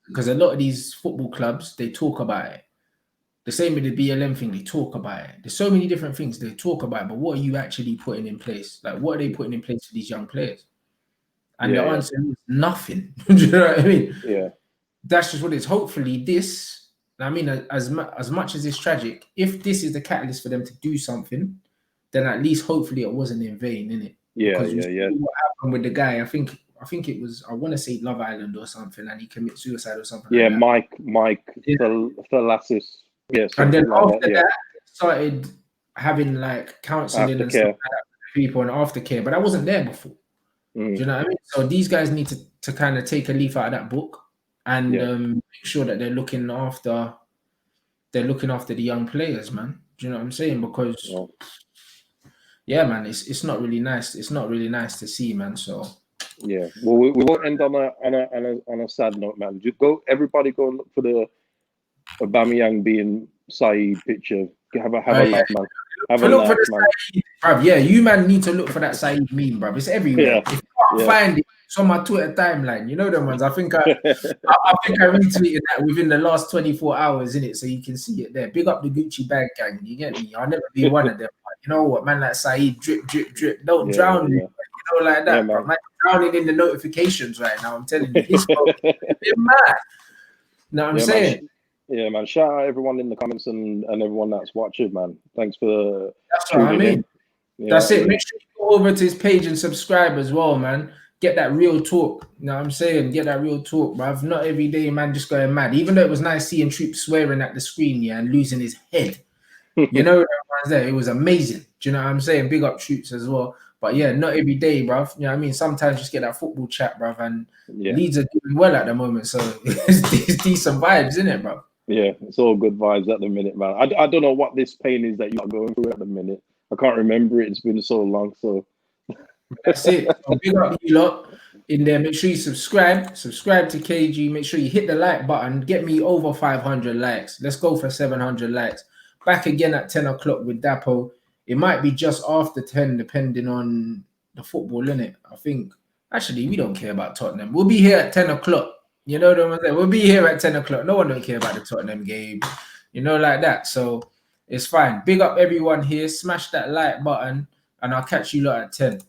Because a lot of these football clubs, they talk about it. The same with the BLM thing, they talk about it. There's so many different things they talk about, but what are you actually putting in place? Like, what are they putting in place for these young players? And the answer is nothing. Do you know what I mean? Yeah. That's just what it is. Hopefully, this, I mean, as much as it's tragic, if this is the catalyst for them to do something, then at least hopefully it wasn't in vain, innit? Yeah, Because yeah. what happened with the guy, I think it was, I want to say Love Island or something, and he committed suicide or something. Yeah, like that. Mike Thalasis. Yeah, And then like after that, started having like counseling and stuff aftercare. like that for people and aftercare, but I wasn't there before. Do you know what I mean? So these guys need to kind of take a leaf out of that book and make sure that they're looking after the young players, man. Do you know what I'm saying? Because yeah, man, it's not really nice. It's not really nice to see, man. So yeah, well, we won't end on a sad note, man. Just everybody go and look for the Aubameyang being Saeed picture. Have a laugh, man. Have a laugh, man. Saeed, bruv. Yeah, you man need to look for that Saeed meme, bruv. It's everywhere. If you can't find it, it's on my Twitter timeline. You know them ones. I think I retweeted that within the last 24 hours, innit? So you can see it there. Big up the Gucci bag gang. You get me? I'll never be one of them. But you know what, man? Like Saeed, drip, drip, drip. Don't drown me. You know, like that, bro. Man, drowning in the notifications right now. I'm telling you, it's mad. You know what I'm saying? Yeah, man. Shout out everyone in the comments and everyone that's watching, man. Thanks for that's what I mean. That's it. Make sure you go over to his page and subscribe as well, man. Get that real talk. You know what I'm saying? Get that real talk, bruv. Not every day, man, just going mad. Even though it was nice seeing Troop swearing at the screen, yeah, and losing his head. You know, it was amazing. Do you know what I'm saying? Big up Troops as well. But yeah, not every day, bruv. You know what I mean? Sometimes just get that football chat, bruv. And Leeds are doing well at the moment. So it's decent vibes, isn't it, bruv? Yeah, it's all good vibes at the minute, man. I don't know what this pain is that you're going through at the minute. I can't remember it. It's been so long. So that's it. So big up you lot in there. Make sure you subscribe to Kagey. Make sure you hit the like button. Get me over 500 likes. Let's go for 700 likes. Back again at 10 o'clock with Dapo. It might be just after 10, depending on the football, innit? I think actually we don't care about Tottenham. We'll be here at 10 o'clock. You know what I'm saying? We'll be here at 10 o'clock. No one don't care about the Tottenham game. You know, like that. So it's fine. Big up everyone here. Smash that like button, and I'll catch you lot at 10.